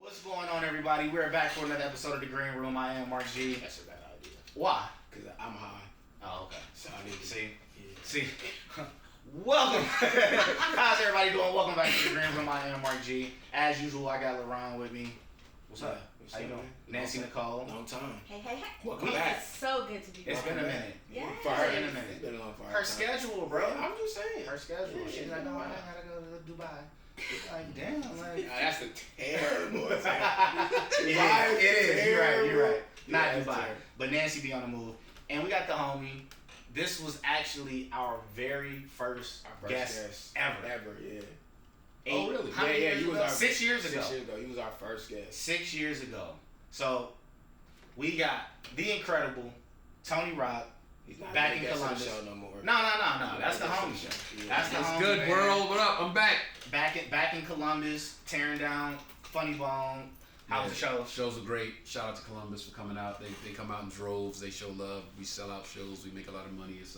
What's going on, everybody? We're back for another episode of The Green Room. I am Mark G. That's a bad idea. Why? Because I'm high. Oh, okay. So I need to See? Yeah. See? Welcome. How's everybody doing? Welcome back to The Green Room. I am Mark G. As usual, I got LaRon with me. What's up? What's How you up, doing? man? Nancy Nicole. Long time. Hey. Welcome back. It's so good to be back. It's been a minute. Yeah. For her, It's in a minute. It's been a long Her schedule, bro. Yeah, I'm just saying. Her schedule. Yeah, She's yeah, like, no, I yeah. gotta go to Dubai. It's like, damn, like. Yeah, that's the terrible example. It is. You're right. Not Yeah, that's Dubai. terrible. But Nancy be on the move. And we got the homie. This was actually our very first, Our first guest ever. Ever, yeah. Eight- Oh, really? How many years he was ago? our 6 years ago. 6 years ago. He was our first guest. 6 years ago. So we got the incredible Tony Rock. He's not Back a in guest of the Columbus. show no more. No. That's the He's not a homie. guest of the show. That's the Yeah. homie. Good man. world, what up? I'm back. Back in Columbus, tearing down Funny Bone. How's the show? Shows are great. Shout out to Columbus for coming out. They come out in droves. They show love. We sell out shows. We make a lot of money. It's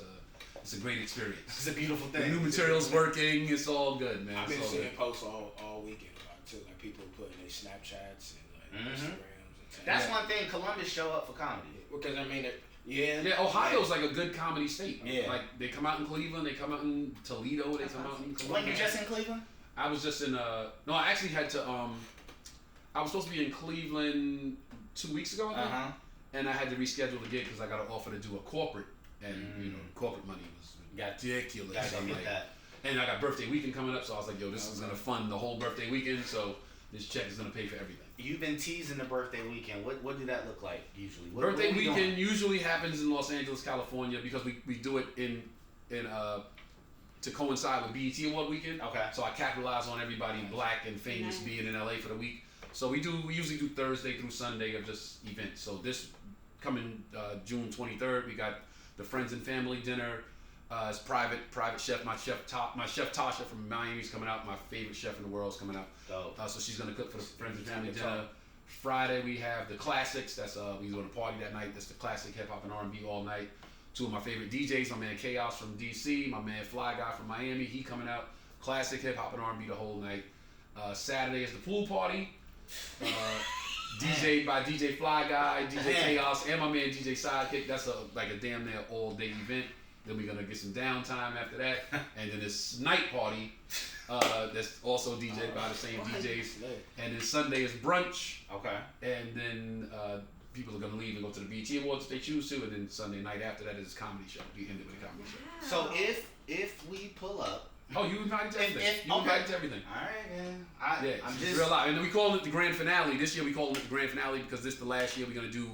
a great experience. It's a beautiful The thing. new material's working. It's all good, man. I've It's been all seeing good. posts all weekend about it too. Like people putting their Snapchats and like Mhm. Instagrams. And That's yeah. one thing. Columbus show up for comedy. Because I mean, yeah. Yeah, Ohio's like a good comedy state. Yeah. Like they come out in Cleveland. They come out in Toledo. They come out in When Columbus. you just in Cleveland? I was just in no, I actually had to I was supposed to be in Cleveland 2 weeks ago, I think. And I had to reschedule the gig because I got an offer to do a corporate, and you know, corporate money was ridiculous. Gotta I'm get like, that. and I got birthday weekend coming up, so I was like, yo, this is gonna fund the whole birthday weekend, so this check is gonna pay for everything. You've been teasing the birthday weekend. What did that look like usually? What Birthday we weekend doing? usually happens in Los Angeles, California, because we do it in to coincide with BET Award weekend. Okay. So I capitalize on everybody black and famous Nice. being in LA for the week. So we usually do Thursday through Sunday of just events. So this coming June 23rd, we got the friends and family dinner. It's private chef. My chef Tasha from Miami's coming out. My favorite chef in the world is coming out. Dope. So she's gonna cook for the friends and family Good dinner. talk. Friday we have the classics. That's we doing a party that night. That's the classic hip hop and R&B all night. Two of my favorite DJs, my man Chaos from DC, my man Fly Guy from Miami. He coming out. Classic hip hop and R&B the whole night. Saturday is the pool party. DJ by DJ Fly Guy, DJ Chaos, and my man DJ Sidekick. That's like a damn near all day event. Then we're gonna get some downtime after that, and then this night party that's also DJed by the same DJs. And then Sunday is brunch, Okay. and then people are gonna leave and go to the BET Awards if they choose to, and then Sunday night after that is a comedy show. We end it with a comedy show. So if we pull up, Oh, you invited to everything. You okay. invited to everything. all right, man. Yeah, I'm it's just real live. And then we call it the grand finale. This year we call it the grand finale because this is the last year we're gonna do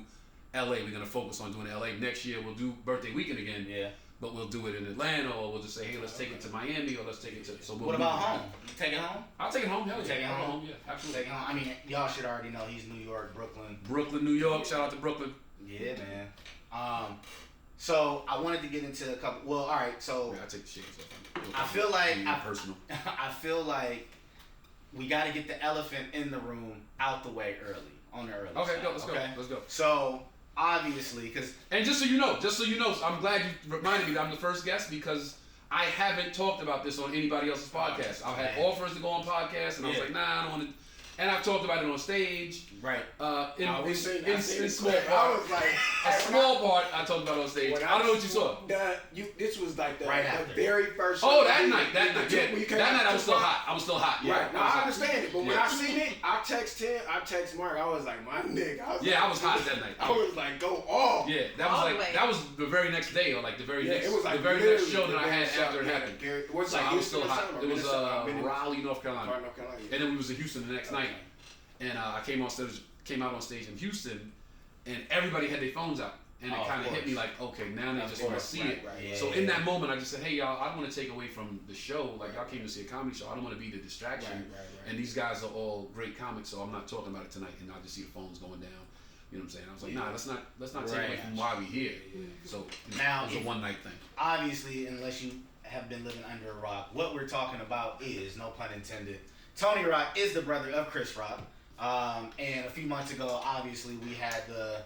LA. We're gonna focus on doing LA. Next year we'll do birthday weekend again. Yeah. But we'll do it in Atlanta, or we'll just say, hey, let's take it to Miami, or let's take it to. So we'll What move about it. home? You take it home? I'll take it home. Hell yeah. Take it I'll go home? Yeah, absolutely. Take it home. I mean, y'all should already know he's New York, Brooklyn. Brooklyn, New York. Shout out to Brooklyn. Yeah, man. So I wanted to get into a couple. Well, all right. So Yeah, I take the shades off. I feel like personal. I feel like we got to get the elephant in the room out the way early on the early. Okay, side, go. Let's go. Let's go. So obviously, because And just so you know, I'm glad you reminded me that I'm the first guest because I haven't talked about this on anybody else's podcast. I've had man. offers to go on podcasts, and I was Yeah. like, nah, I don't want to. And I've talked about it on stage. right. In seen small I part. was like, A small part I talked about on stage. I don't know what you saw. This was like the Right after. very first. Oh, show that you- night. when you came That out night I to was still Fox. hot. I was still hot. Yeah, Right, now I understand it, but when Yeah. I seen it, I text Mark. I was like, my nigga. Yeah, I was hot that night. I was like, go off. Yeah, that All was the like way. that was the very next day, or like the very Yeah, next it was like the very next show literally that I the had very after it show. happened. Yeah, was So like I was still Houston or hot. something, It was I've been in Raleigh, North Carolina. North Carolina. And then we was in Houston the next night, and I came out on stage in Houston, and everybody had their phones out, and Oh, it of kind of hit me course. like, okay, now they Of just want to course, see right, it. right. Yeah. So in that moment, I just said, hey y'all, I don't want to take away from the show. Like y'all came to see a comedy show. I don't want to be the distraction. Right. And these guys are all great comics, so I'm not talking about it tonight. And I just see the phones going down. You know what I'm saying? I was like, nah, let's not take away Right. from why we here. So Now, it was a if- one night thing. Obviously, unless you have been living under a rock, what we're talking about is, no pun intended, Tony Rock is the brother of Chris Rock. And a few months ago, obviously, we had the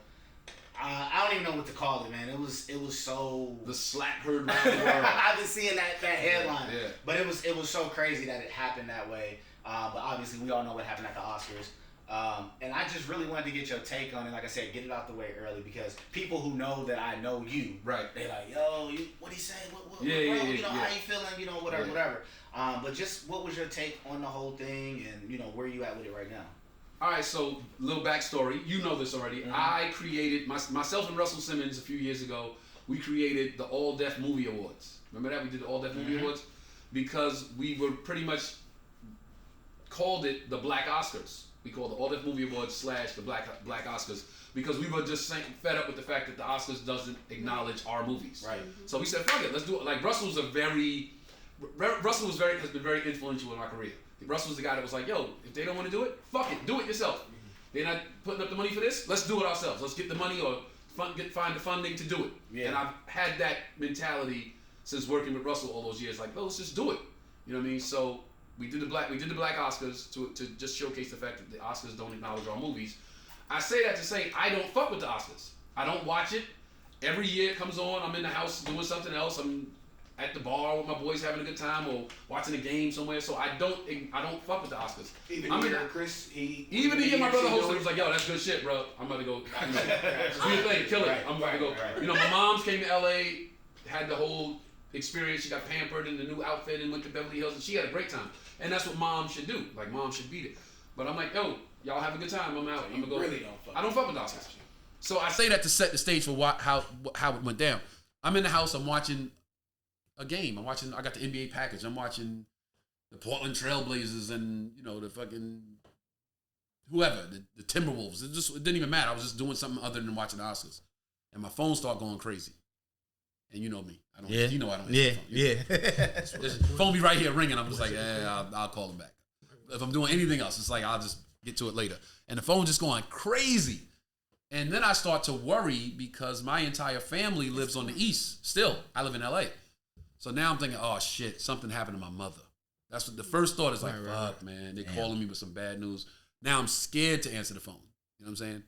I don't even know what to call it, man. It was so. The slap heard around the world. I've been seeing that headline, Yeah. but it was so crazy that it happened that way. But obviously, we all know what happened at the Oscars. And I just really wanted to get your take on it. Like I said, get it out the way early because people who know that I know you, Right. they like, yo, what he say? What, Yeah, bro? yeah, You know, yeah. how you feeling? You know, whatever, Yeah. whatever. But just what was your take on the whole thing, and you know, where you at with it right now? All right, so little backstory. You know this already. I created myself and Russell Simmons a few years ago. We created the All Deaf Movie Awards. Remember that we did the All Deaf Movie Awards because we were pretty much called it the Black Oscars. We called the All Deaf Movie Awards / the Black Oscars because we were just fed up with the fact that the Oscars doesn't acknowledge our movies. Right. So we said, fuck it, let's do it. Like Russell has been very influential in my career. Russell was the guy that was like, yo, if they don't want to do it, fuck it, do it yourself. They're not putting up the money for this, let's do it ourselves. Let's get the money or find the funding to do it. Yeah. And I've had that mentality since working with Russell all those years. Like, no, let's just do it. You know what I mean? So we did the Black Oscars to just showcase the fact that the Oscars don't acknowledge our movies. I say that to say I don't fuck with the Oscars. I don't watch it. Every year it comes on, I'm in the house doing something else. I'm at the bar with my boys having a good time or watching a game somewhere. So I don't fuck with the Oscars. Even Chris, even the year my brother hosted, was like, yo, that's good shit, bro. I'm about to go. Do your thing, kill it. Right, I'm about to go. right. You know, my mom's came to LA, had the whole experience. She got pampered in the new outfit and went to Beverly Hills, and she had a great time. And that's what mom should do. Like, mom should beat it. But I'm like, yo, y'all have a good time. I'm out. I'm gonna go. Really don't fuck. I don't fuck with the Oscars. So I say that to set the stage for how it went down. I'm in the house. I'm watching a game. I got the NBA package. I'm watching the Portland Trailblazers and, you know, the fucking whoever, the Timberwolves. It didn't even matter. I was just doing something other than watching the Oscars. And my phone started going crazy. And you know me. I don't. Yeah. You know I don't. Yeah. Answer the phone. Yeah. The phone be right here ringing. I'm just like, I'll call him back. If I'm doing anything else, it's like I'll just get to it later. And the phone just going crazy. And then I start to worry because my entire family lives on the East still. I live in LA. So now I'm thinking, oh shit, something happened to my mother. That's what the first thought is like, fuck, man, they're calling me with some bad news. Now I'm scared to answer the phone. You know what I'm saying?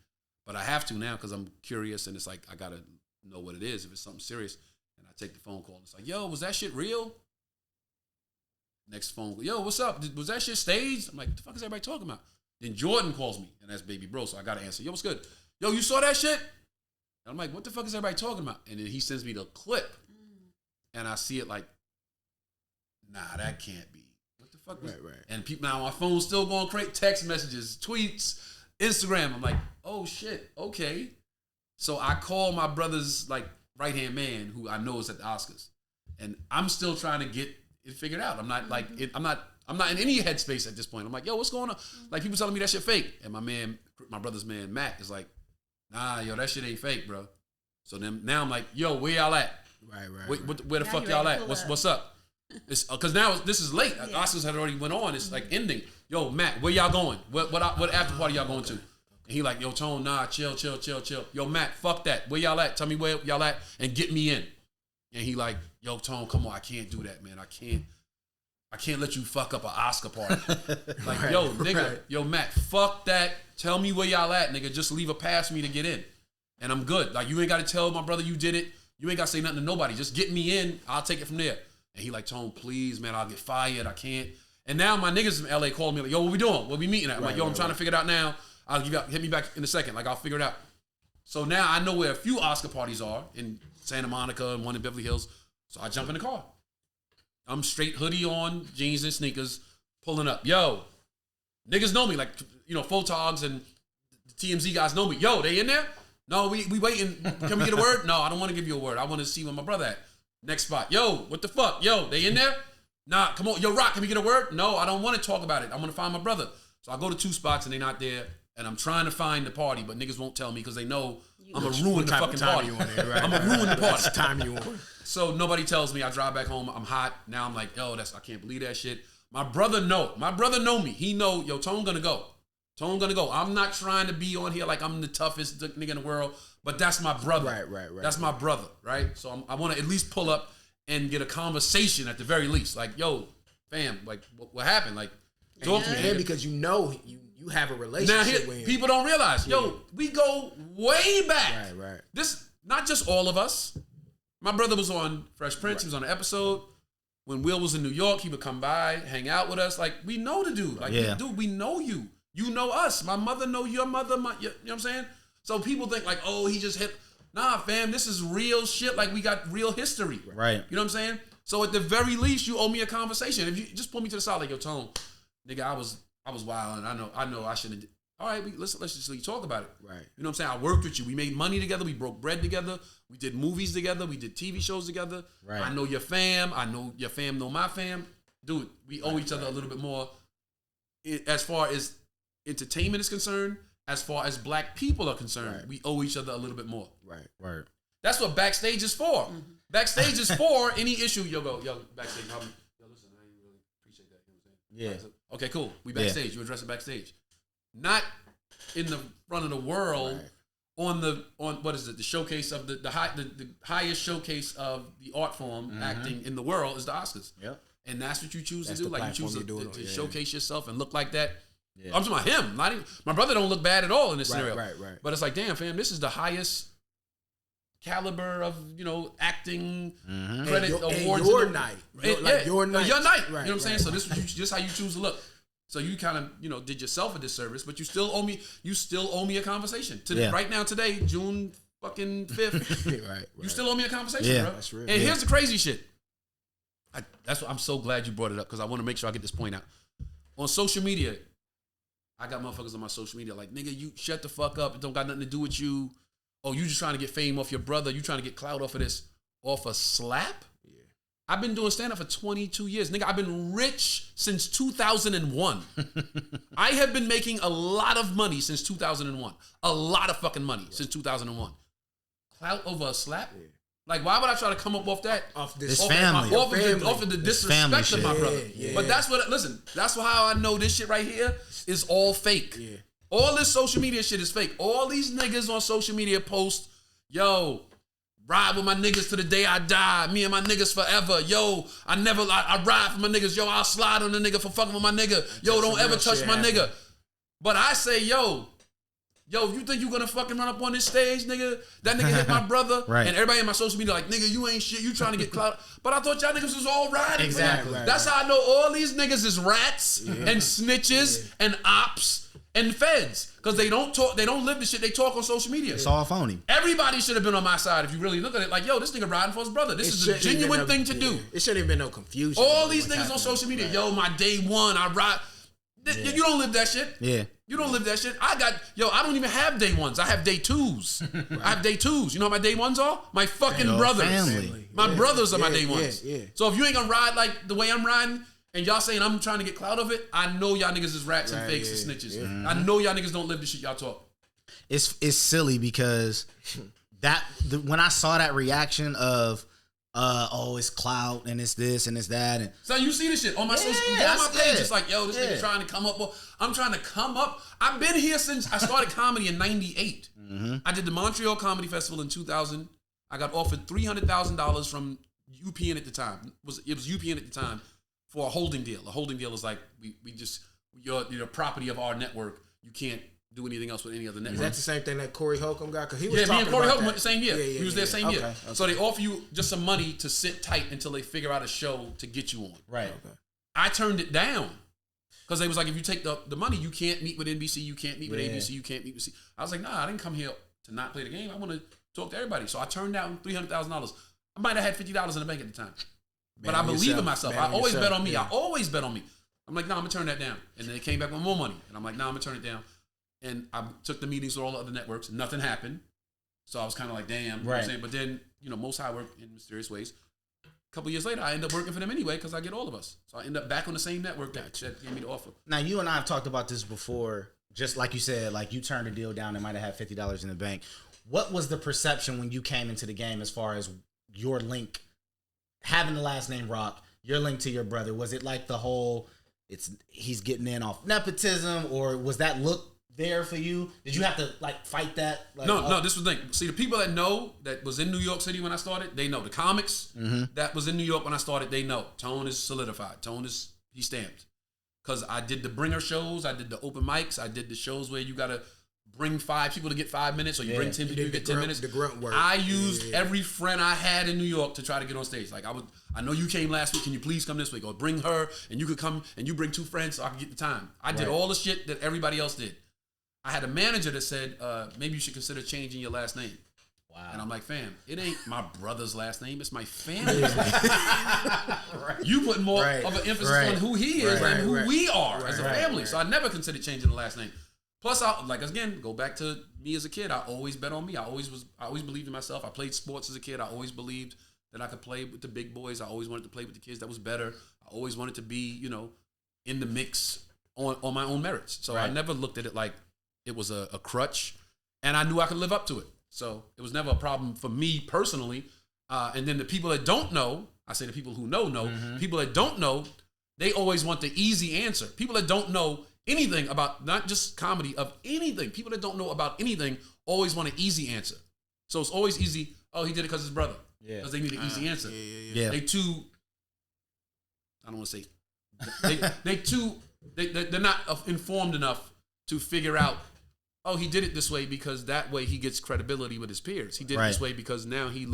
But I have to now because I'm curious and it's like, I got to know what it is if it's something serious. And I take the phone call and it's like, yo, was that shit real? Next phone call, yo, what's up? Was that shit staged? I'm like, what the fuck is everybody talking about? Then Jordan calls me and that's baby bro, so I got to answer. Yo, what's good? Yo, you saw that shit? And I'm like, what the fuck is everybody talking about? And then he sends me the clip. And I see it like, nah, that can't be. What the fuck was Right. And people now, my phone's still going crazy. Text messages, tweets, Instagram. I'm like, oh shit, okay. So I call my brother's like right-hand man who I know is at the Oscars. And I'm still trying to get it figured out. I'm not like, I'm not in any headspace at this point. I'm like, yo, what's going on? Like people telling me that shit fake. And my brother's man, Matt, is like, nah, yo, that shit ain't fake, bro. So then now I'm like, yo, where y'all at? Right. Where the Now fuck you y'all ready to at? pull What's up? It's because now this is late. Yeah. Oscars had already went on. It's like ending. Yo, Matt, where y'all going? What after party y'all going to? And he like, yo, Tone, nah, chill. Yo, Matt, fuck that. Where y'all at? Tell me where y'all at and get me in. And he like, yo, Tone, come on, I can't do that, man. I can't let you fuck up an Oscar party. Like, Right, yo, nigga, right. yo, Matt, fuck that. Tell me where y'all at, nigga. Just leave a pass for me to get in. And I'm good. Like, you ain't got to tell my brother you did it. You ain't got to say nothing to nobody. Just get me in. I'll take it from there. And he like, Tone, please, man, I'll get fired. I can't. And now my niggas in LA calling me like, yo, what we doing? What we meeting at? I'm like, yo, I'm trying to figure it out now. Hit me back in a second. Like, I'll figure it out. So now I know where a few Oscar parties are in Santa Monica and one in Beverly Hills. So I jump in the car. I'm straight hoodie on, jeans and sneakers, pulling up. Yo, niggas know me. Like, you know, photogs and the TMZ guys know me. Yo, they in there? No, we waiting. Can we get a word? No, I don't want to give you a word. I want to see where my brother at. Next spot. Yo, what the fuck? Yo, they in there? Nah, come on. Yo, Rock, can we get a word? No, I don't want to talk about it. I want to find my brother. So I go to 2 spots and they not there. And I'm trying to find the party, but niggas won't tell me because they know I'm going to ruin the fucking party. I'm going to ruin the party. Time you on. So nobody tells me. I drive back home. I'm hot. Now I'm like, yo, I can't believe that shit. My brother know me. He know, yo, Tone gonna go. I'm not trying to be on here like I'm the toughest nigga in the world, but that's my brother. Right. That's my brother, right? So I want to at least pull up and get a conversation at the very least. Like, yo, fam, like, what happened? Like, talk to me. Yeah, because you know you have a relationship Now, with him. people don't realize, yo, we go way back. Right. This, not just all of us. My brother was on Fresh Prince. He was on an episode. When Will was in New York, he would come by, hang out with us. Like, we know the dude. Like, Yeah. dude, we know you. You know us. My mother know your mother. You know what I'm saying? So people think like, oh, he just hit. Nah, fam, this is real shit. Like we got real history. Right. You know what I'm saying? So at the very least, you owe me a conversation. If you just pull me to the side like, yo, Tone, nigga, I was wild, and I know I shouldn't. All right, let's just talk about it. Right. You know what I'm saying? I worked with you. We made money together. We broke bread together. We did movies together. We did TV shows together. Right. I know your fam. I know your fam know my fam. Dude, we owe each other a little bit more as far as entertainment is concerned. As far as black people are concerned, we owe each other a little bit more. Right. That's what backstage is for. Backstage is for any issue. Yo, backstage. Yo, listen, I ain't really appreciate that. You know what I'm saying? Yeah. Okay, cool. We backstage. You address it backstage. Not in the front of the world on what is it? The showcase of the highest showcase of the art form acting in the world is the Oscars. Yep. And that's what you choose That's to do. the Like you choose platform to you do it on, showcase yourself and look like that. Yeah. I'm talking about him. Not even my brother don't look bad at all in this scenario. Right. But it's like, damn, fam, this is the highest caliber of acting credit awards. Your night. Your night. Your night. Right, You know what I'm saying? right. So this is just how you choose to look. So you kind of did yourself a disservice, but you still owe me a conversation. Right now, today, June fucking 5th. right. You still owe me a conversation, Yeah. bro. That's real. And here's the crazy shit. That's what I'm so glad you brought it up because I want to make sure I get this point out. On social media, I got motherfuckers on my social media like, nigga, you shut the fuck up. It don't got nothing to do with you. Oh, you just trying to get fame off your brother. You trying to get clout off of this. Off a slap? Yeah. I've been doing stand-up for 22 years. Nigga, I've been rich since 2001. I have been making a lot of money since 2001. A lot of fucking money since 2001. Clout over a slap? Yeah. Like, why would I try to come up off that? Off this family. Off of the disrespect of my brother. Yeah. But that's how I know this shit right here is all fake. Yeah. All this social media shit is fake. All these niggas on social media post, yo, ride with my niggas to the day I die. Me and my niggas forever. Yo, I ride for my niggas. Yo, I'll slide on the nigga for fucking with my nigga. Yo, don't ever touch my nigga. But I say, yo, you think you gonna fucking run up on this stage, nigga? That nigga hit my brother. Right. And everybody in my social media like, nigga, you ain't shit. You trying to get clout. But I thought y'all niggas was all riding. Exactly. That's how I know all these niggas is rats and snitches and ops and feds. Because they don't talk, they don't live the shit, they talk on social media. It's all phony. Everybody should have been on my side if you really look at it. Like, yo, this nigga riding for his brother. This is a genuine thing to do. It shouldn't have been no confusion. All these niggas on social media, yo, my day one, I ride. You don't live that shit. Yeah. You don't live that shit. I don't even have day ones. I have day twos. I have day twos. You know what my day ones are? My fucking brothers. Family. My brothers are my day ones. Yeah. So if you ain't gonna ride like the way I'm riding, and y'all saying I'm trying to get clout of it, I know y'all niggas is rats and fakes and snitches. I know y'all niggas don't live the shit y'all talk. It's silly because when I saw that reaction of it's clout and it's this and it's that and so you see this shit on my social media, on my page. It's like, yo, this nigga trying to come up. Well, I'm trying to come up. I've been here since I started comedy in '98. I did the Montreal Comedy Festival in 2000. I got offered $300,000 from UPN at the time. It was UPN at the time for a holding deal. A holding deal is like you're property of our network. You can't do anything else with any other network. Is that the same thing that Corey Holcomb got? Because he was me talking and Corey about Holcomb that. went the same year. Yeah, He was there same year. Okay. So they offer you just some money to sit tight until they figure out a show to get you on. right. Okay. I turned it down because they was like, if you take the money, you can't meet with NBC, you can't meet with ABC, you can't meet with C. I was like, nah, I didn't come here to not play the game. I want to talk to everybody. So I turned down $300,000. I might have had $50 in the bank at the time. But I believe in myself. I always bet on me. I always bet on me. I'm like, nah, I'm going to turn that down. And then they came back with more money. And I'm like, nah, I'm going to turn it down. And I took the meetings with all the other networks. Nothing happened. So I was kind of like, damn. You know what I'm saying? But then, Most High work in mysterious ways. A couple years later, I end up working for them anyway because I get all of us. So I end up back on the same network that gave me the offer. Now, you and I have talked about this before. Just like you said, like you turned a deal down and might have had $50 in the bank. What was the perception when you came into the game as far as your link, having the last name Rock, your link to your brother? Was it like the whole, he's getting in off nepotism, or was that look there for you? Did you have to fight that? No, this was the thing. See, the people that know that was in New York City when I started, they know. The comics that was in New York when I started, they know. Tone is solidified. He stamped. Because I did the bringer shows, I did the open mics, I did the shows where you gotta bring 5 people to get 5 minutes, or you bring 10 people to get 10 minutes. The grunt work. I used every friend I had in New York to try to get on stage. Like I know you came last week. Can you please come this week? Or bring her, and you could come and you bring 2 friends so I can get the time. I did all the shit that everybody else did. I had a manager that said, maybe you should consider changing your last name. Wow. And I'm like, fam, it ain't my brother's last name. It's my family's last name. You put more of an emphasis on who he is than who we are as a family. So I never considered changing the last name. Plus, again, go back to me as a kid. I always bet on me. I always believed in myself. I played sports as a kid. I always believed that I could play with the big boys. I always wanted to play with the kids that was better. I always wanted to be, in the mix on my own merits. So I never looked at it like it was a crutch, and I knew I could live up to it. So it was never a problem for me personally. And then the people that don't know, I say the people who know. Mm-hmm. People that don't know, they always want the easy answer. People that don't know anything about, not just comedy, of anything. People that don't know about anything always want an easy answer. So it's always easy. Oh, he did it because his brother. Yeah. Because they need an easy answer. Yeah. They too, I don't want to say, they're not informed enough to figure out, oh, he did it this way because that way he gets credibility with his peers. He did it this way because now he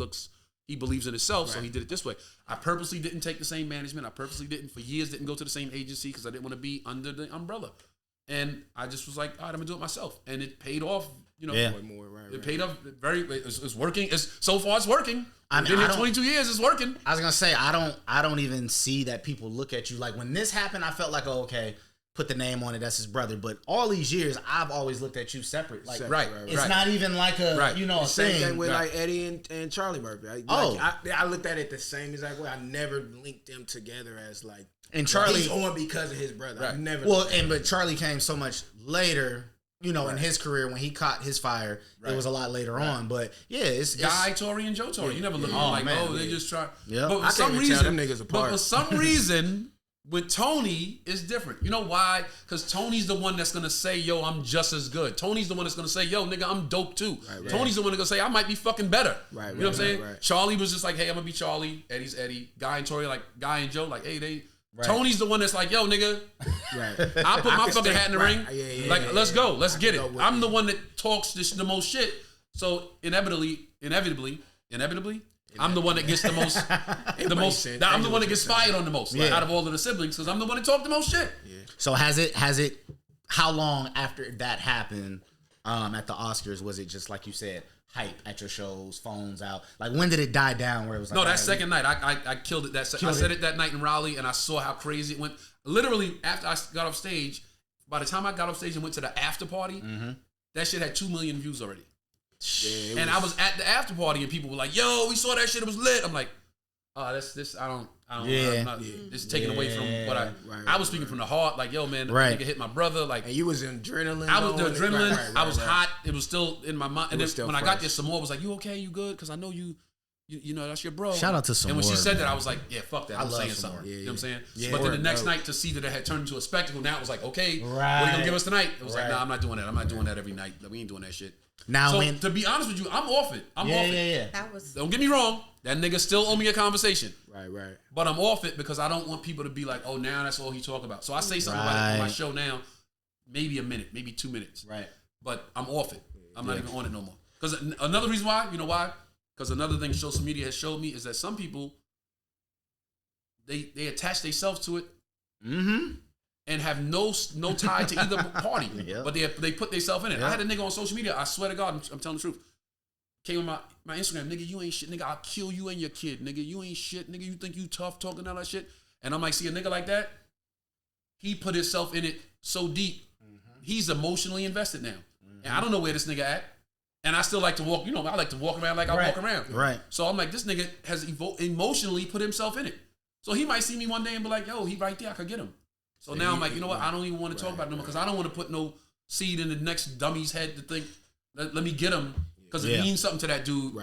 believes in himself, so he did it this way. I purposely didn't take the same management. I purposely for years didn't go to the same agency because I didn't want to be under the umbrella. And I just was like, all right, I'm going to do it myself. And it paid off, It paid off it's working. So far it's working. I've been here 22 years, it's working. I was going to say, I don't even see that people look at you. Like when this happened, I felt like, oh, okay, put the name on it, that's his brother. But all these years, I've always looked at you separate. Like, it's not even like a same thing. thing with like Eddie and Charlie Murphy. I looked at it the same exact way. I never linked them together as like. And Charlie's on because of his brother. I never. Well, but Charlie came so much later. In his career when he caught his fire, it was a lot later on. But yeah, it's Guy, Tori, and Joe Tori. You never look at them they just try. Yeah, but for some reason, them niggas apart. But for some reason. With Tony, it's different. You know why? Because Tony's the one that's going to say, yo, I'm just as good. Tony's the one that's going to say, yo, nigga, I'm dope too. Tony's the one that's going to say, I might be fucking better. You know what I'm saying? Charlie was just like, hey, I'm going to be Charlie. Eddie's Eddie. Guy and Tori, like, Guy and Joe, like, hey, they... Tony's the one that's like, yo, nigga, I put my fucking hat in the ring. Let's go. Let's get it. I'm the one that talks the most shit. So inevitably, I'm the one that gets the most. I'm the one that gets fired on the most out of all of the siblings because I'm the one that talk the most shit. Yeah. So has it? How long after that happened at the Oscars was it just like you said, hype at your shows, phones out? Like when did it die down? Where it was like, no, that second night I killed it. I said it that night in Raleigh, and I saw how crazy it went. Literally after I got off stage, by the time I got off stage and went to the after party, that shit had 2 million views already. Yeah, and I was at the after party and people were like, "Yo, we saw that shit. It was lit." I'm like, "Oh, this. I don't. It's taken away from what I was speaking from the heart. Like, yo, man, nigga hit my brother. Like, and you was in adrenaline. I was the adrenaline. I was hot. It was still in my mind. And then when I got there, Samora was like, "You okay? You good? Because I know you know that's your bro." Shout out to Samora. And when she said that, I was like, "Yeah, fuck that. I'm saying something." You know what I'm saying? Yeah, but then the next night to see that it had turned into a spectacle, now it was like, "Okay, what are you gonna give us tonight?" It was like, "Nah, I'm not doing that. I'm not doing that every night. We ain't doing that shit." Now, so to be honest with you, I'm off it. I'm off it. That was. Don't get me wrong. That nigga still owe me a conversation. Right. But I'm off it because I don't want people to be like, oh, now that's all he talk about. So I say something about it on my show now, maybe a minute, maybe 2 minutes. Right. But I'm off it. I'm not even on it no more. Because another reason why, you know why? Because another thing social media has showed me is that some people, they attach themselves to it. And have no tie to either party, but they put themselves in it. I had a nigga on social media. I swear to God, I'm telling the truth. Came on my Instagram, nigga, you ain't shit, nigga. I'll kill you and your kid, nigga. You ain't shit, nigga. You think you tough talking all that shit? And I'm like, see a nigga like that? He put himself in it so deep. He's emotionally invested now, and I don't know where this nigga at. And I still like to walk. I like to walk around like I walk around. Right. So I'm like, this nigga has emotionally put himself in it. So he might see me one day and be like, yo, he right there. I could get him. So now I'm like, you know what? I don't even want to talk about it no more because I don't want to put no seed in the next dummy's head to think, let me get him because it means something to that dude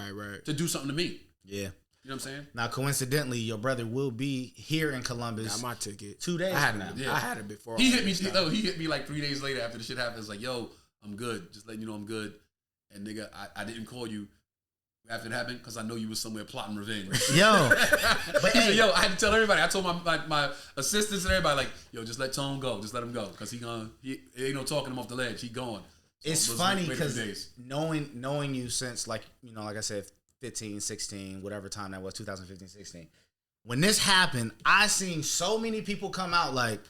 to do something to me. Yeah. You know what I'm saying? Now, coincidentally, your brother will be here in Columbus. Got my ticket. 2 days from now. I had it before. He hit me like 3 days later after the shit happened. It's like, yo, I'm good. Just letting you know I'm good. And nigga, I didn't call you after it happened because I know you was somewhere plotting revenge. Yo. But hey, yo, I had to tell everybody. I told my assistants and everybody, like, yo, just let Tone go. Just let him go. Because he ain't no talking him off the ledge. He gone. So it's funny because knowing you since like I said, 15, 16, whatever time that was, 2015, 16. When this happened, I seen so many people come out like,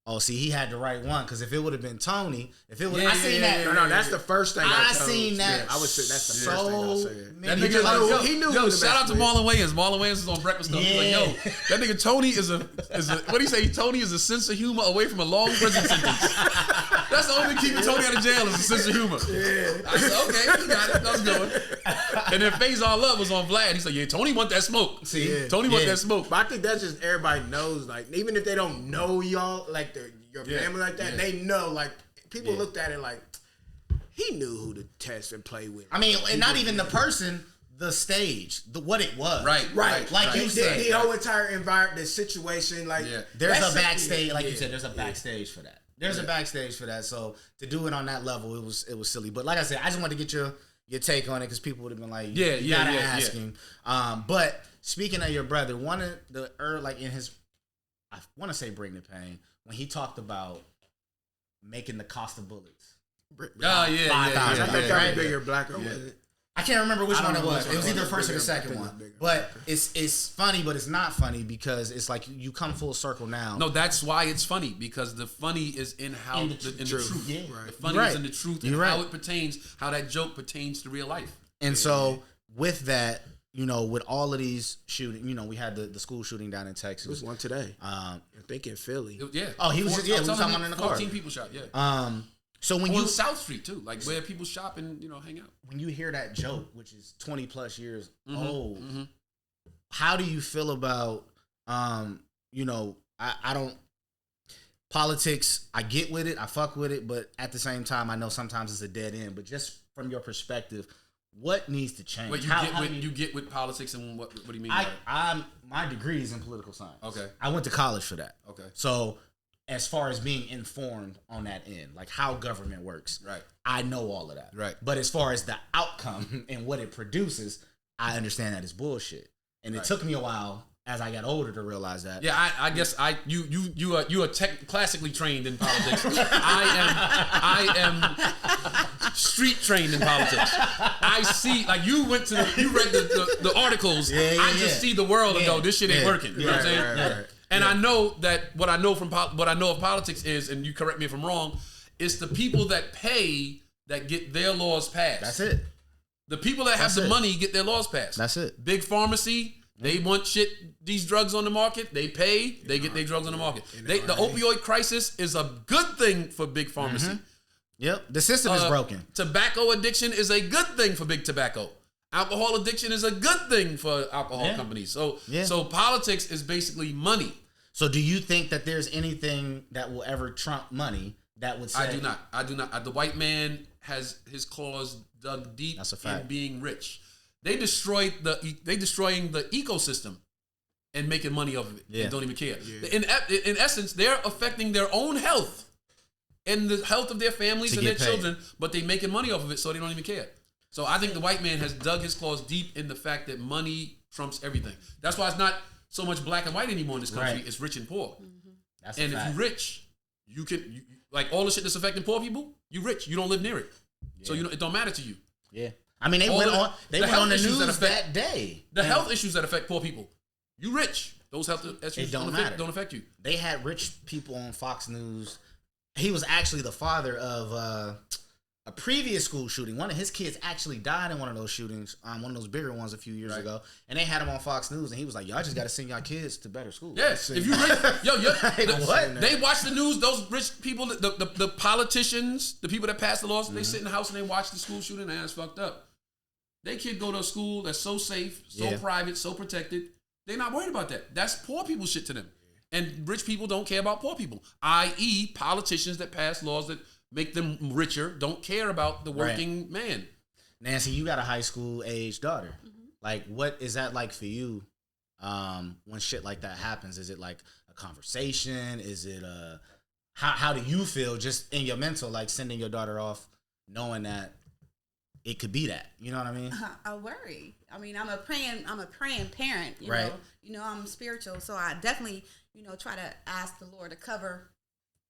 oh, see, he had the right one. Because if it would have been Tony, if it would, I seen that. No, that's the first thing I seen that. I would say that's the first thing I said. That nigga, he knew. Yo, shout out to Marlon Wayans. Marlon Wayans is on Breakfast Club. He's like, yo, that nigga Tony is a what do you say? Tony is a sense of humor away from a long prison sentence. That's the only keeping Tony out of jail is a sense of humor. Yeah. I said, okay, you got it. That's good. And then Faison Love was on Vlad. He said, yeah, Tony want that smoke. Tony want that smoke. But I think that's just everybody knows. Like, even if they don't know y'all, like your family like that, they know. Like, people looked at it like, he knew who to test and play with. I mean, and not even the person, the stage, what it was. Right. Like you said, the whole entire environment, the situation, like there's a backstage, like you said, there's a backstage for that. There's a backstage for that. So to do it on that level, it was silly. But like I said, I just wanted to get your take on it because people would have been like, you gotta ask him. But speaking of your brother, one of the like in his, I want to say Bring the Pain, when he talked about making the cost of bullets. I think that was bigger, blacker. I can't remember which one it was. It was either the first or the second one. But it's funny, but it's not funny because it's like you come full circle now. No, that's why it's funny, because the funny is in how in the truth. Yeah. The funny is in the truth and how it pertains, how that joke pertains to real life. And so with that, with all of these shootings, we had the school shooting down in Texas. There was one today. I think in Philly. Oh, he was we was talking about in the car. 14 people shot, So when you South Street too, like where people shop and hang out. When you hear that joke, which is 20 plus years old, how do you feel about I don't politics? I get with it, I fuck with it, but at the same time, I know sometimes it's a dead end. But just from your perspective, what needs to change? Wait, you get with politics, and what do you mean? My degree is in political science. Okay, I went to college for that. Okay, so. As far as being informed on that end, like how government works, right? I know all of that, right? But as far as the outcome and what it produces, I understand that it's bullshit. And it took me a while as I got older to realize that. Yeah, I guess you are classically trained in politics. I am street trained in politics. I see, like you read the articles. I just see the world and go, this shit ain't working. You know what I'm saying? Right. And I know that what I know of politics is, and you correct me if I'm wrong, it's the people that pay that get their laws passed. That's it. The people that have the money get their laws passed. That's it. Big pharmacy, they want these drugs on the market. They pay, they get their drugs on the market. The opioid crisis is a good thing for big pharmacy. Yep, the system is broken. Tobacco addiction is a good thing for big tobacco. Alcohol addiction is a good thing for alcohol companies. So politics is basically money. So do you think that there's anything that will ever trump money that would say... I do not. The white man has his claws dug deep in being rich. They're destroying the ecosystem and making money off of it. Yeah. And don't even care. Yeah. In essence, they're affecting their own health and the health of their families and their children, but they're making money off of it, so they don't even care. So I think the white man has dug his claws deep in the fact that money trumps everything. That's why it's not so much black and white anymore in this country. Right. It's rich and poor. That's and if you're rich, you can like all the shit that's affecting poor people. You rich. You don't live near it, so it don't matter to you. Yeah, I mean they went on the news that day. The health issues that affect poor people. You rich. Those health issues don't affect you. They had rich people on Fox News. He was actually the father of a previous school shooting. One of his kids actually died in one of those shootings, one of those bigger ones a few years ago. And they had him on Fox News, and he was like, "Y'all just got to send y'all kids to better schools." Yes, if you rich, what? They watch the news. Those rich people, the politicians, the people that pass the laws, they sit in the house and they watch the school shooting, and it's fucked up. They kid go to a school that's so safe, so private, so protected. They're not worried about that. That's poor people shit to them. And rich people don't care about poor people, i.e. politicians that pass laws that make them richer don't care about the working man. Nancy, you got a high school age daughter. Like, what is that like for you when shit like that happens? Is it like a conversation? Is it how do you feel just in your mental, like sending your daughter off knowing that it could be that? You know what I mean? I worry. I mean, I'm a praying parent. You know? You know, I'm spiritual, so I definitely try to ask the Lord to cover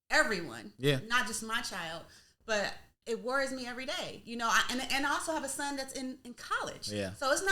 everyone. Yeah. Not just my child, but it worries me every day. You know, and I also have a son that's in college. Yeah. So it's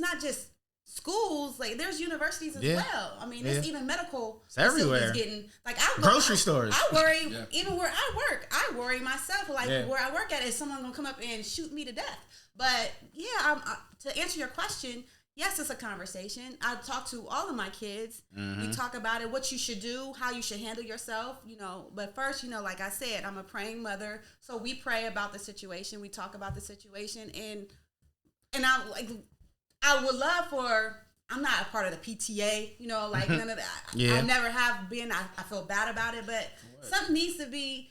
not just schools. Like there's universities as well. I mean, it's even medical. It's everywhere. facilities getting like Grocery stores. I worry even where I work. I worry myself. Like where I work at, is someone gonna come up and shoot me to death? But yeah, to answer your question. Yes, it's a conversation. I talk to all of my kids. We talk about it, what you should do, how you should handle yourself, you know. But first, you know, like I said, I'm a praying mother. So we pray about the situation. We talk about the situation. And I would love for, I'm not a part of the PTA, you know, like none of that. I never have been. I feel bad about it. But something needs to be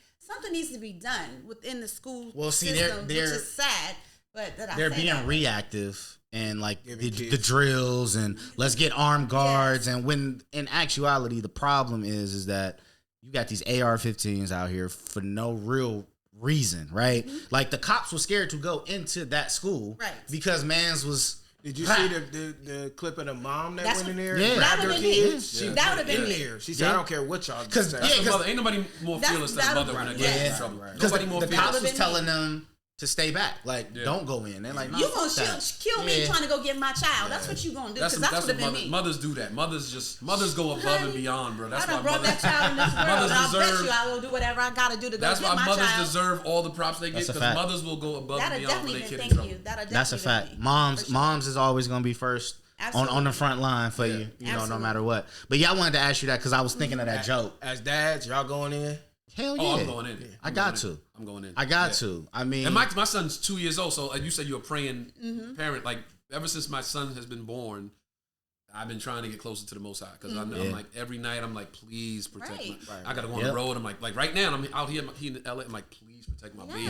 done within the school system, which is sad. But they're being reactive. And like the drills and let's get armed guards. And when in actuality, the problem is that you got these AR-15s out here for no real reason, right? Like the cops were scared to go into that school because mans was. Did you see the clip of the mom that went in there? Yeah, that would have been me. That would have been in there. She said, "I don't care what y'all do." Mother, ain't nobody more fearless than a mother when they get in trouble. Nobody more the fearless. cops was telling them to stay back, like don't go in. They're like, no, you gonna kill me trying to go get my child. That's what you gonna do. Because that's what been me. Mothers do that. Mothers go above and beyond, bro. That's I done brought that child in this world. I bet you I will do whatever I gotta do to go get my child. That's why mothers deserve all the props they get, because mothers will go above and beyond when they kid in trouble. That's a fact. Moms is always gonna be first on the front line for you. You know, no matter what. But yeah, I wanted to ask you that because I was thinking of that joke. As dads, y'all going in? Hell yeah. Oh, I'm going in. I got to. I'm going in. I got to. I mean, and my son's 2 years old, so like you said, you're a praying parent. Like ever since my son has been born, I've been trying to get closer to the Most High because I'm like every night I'm like, please protect me. I gotta go on the road. I'm like right now I'm out here in LA. I'm like, please protect my baby.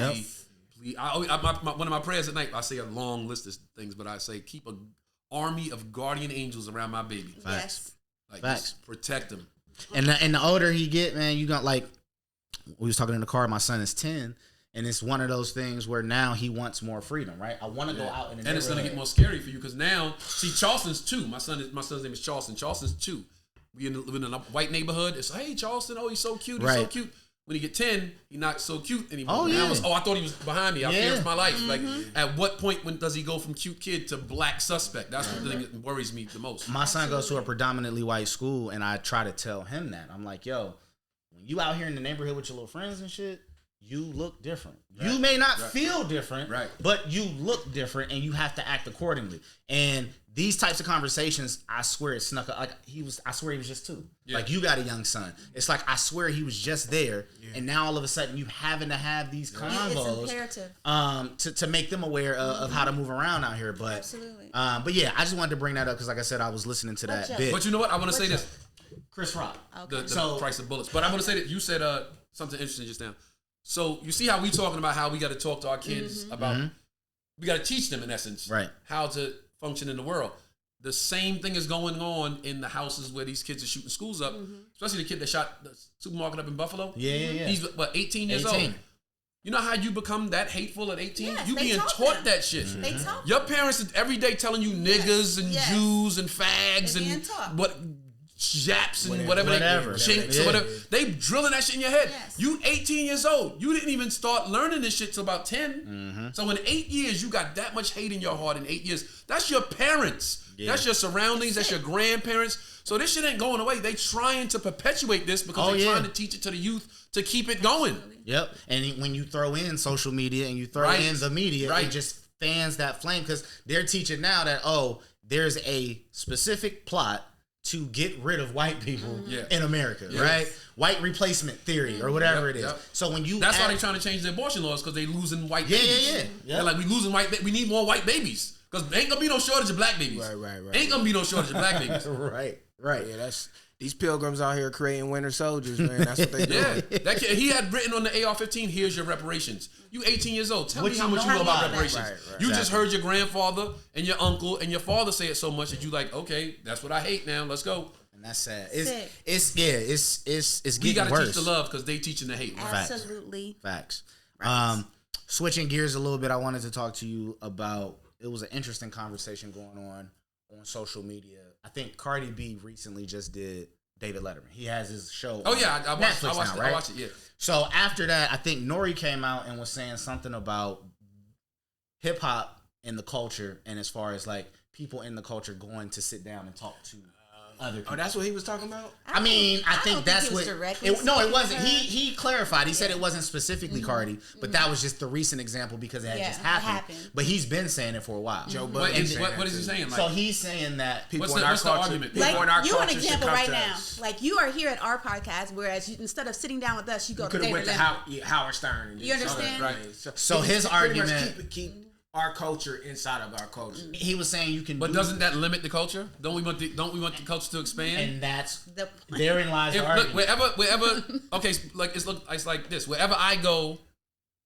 Please. One of my prayers at night, I say a long list of things, but I say keep an army of guardian angels around my baby. Yes. Like just protect him. And the older he get, man, you got like. We was talking in the car. My son is 10, and it's one of those things where now he wants more freedom, right? I want to go out in the neighborhood. And it's gonna get more scary for you because now, see, Charleston's 2. My son's name is Charleston. Charleston's 2. We live in a white neighborhood. It's hey Charleston, oh he's so cute, he's so cute. When he get 10, he's not so cute anymore. Oh yeah. I thought he was behind me. I fear my life. Like at what point does he go from cute kid to black suspect? That's the thing that worries me the most. My son goes to a predominantly white school, and I try to tell him that. I'm like, yo. You out here in the neighborhood with your little friends and shit, you look different. You may not feel different, but you look different, and you have to act accordingly. And these types of conversations, I swear it snuck up. Like I swear he was just 2. Yeah. Like you got a young son. It's like I swear he was just there, and now all of a sudden you having to have these convos. It's imperative. To make them aware of how to move around out here. But absolutely. But yeah, I just wanted to bring that up because, like I said, I was listening to that bit. But you know what? I want to say this. Chris Rock. Okay. The price of bullets. But I'm going to say that you said something interesting just now. So you see how we talking about how we got to talk to our kids about, we got to teach them in essence, how to function in the world. The same thing is going on in the houses where these kids are shooting schools up, especially the kid that shot the supermarket up in Buffalo. Yeah. He's, 18 years old? You know how you become that hateful at 18? Yes, you being taught that shit. They talk. Your parents are every day telling you niggas and Jews and fags and what... Japs and whatever. Chinks or whatever. They drilling that shit in your head. Yes. You 18 years old. You didn't even start learning this shit till about 10. So in 8 years, you got that much hate in your heart in 8 years. That's your parents. That's your surroundings. That's your grandparents. So this shit ain't going away. They trying to perpetuate this because they're trying to teach it to the youth to keep it going. Yep. And when you throw in social media and you throw in the media, it just fans that flame because they're teaching now that, there's a specific plot to get rid of white people in America, right? White replacement theory or whatever it is. Yep. So when that's why they're trying to change the abortion laws because they losing white babies. They're like, we losing we need more white babies because ain't gonna be no shortage of black babies. Right. Ain't gonna be no shortage of black babies. Right. Yeah, that's these pilgrims out here creating winter soldiers, man. That's what they do. That kid, he had written on the AR-15, here's your reparations. You 18 years old. Tell me how much you know about reparations. Right. You just heard your grandfather and your uncle and your father say it so much that you like, okay, that's what I hate now. Let's go. And that's sad. It's getting worse. We gotta teach the love because they teaching the hate. Absolutely. Facts. Right. Switching gears a little bit, I wanted to talk to you about. It was an interesting conversation going on social media. I think Cardi B recently just did David Letterman. He has his show. Oh yeah, I watched Netflix it. now, right? I watched it. Yeah. So after that, I think Nori came out and was saying something about hip hop and the culture, and as far as like people in the culture going to sit down and talk to other people. Oh, that's what he was talking about? I think that's what. No, it wasn't. her. He clarified. He said it wasn't specifically Cardi, but that was just the recent example because it had just happened. But he's been saying it for a while. Joe What Budden. is he saying? Like, So he's saying that People What's in the- our what's the culture, argument? people Like, in our you an culture should example come right to now. us. Like, you are here at our podcast, whereas instead of sitting down with us, you go to Could have David went to Letterman. Howard Stern. And You did understand? something. So his pretty much argument- keep our culture inside of our culture. he was saying you can. but do, doesn't that limit the culture? Don't we want the culture to expand? and that's The- therein lies the Look, argument. wherever. Okay, it's like this. Wherever I go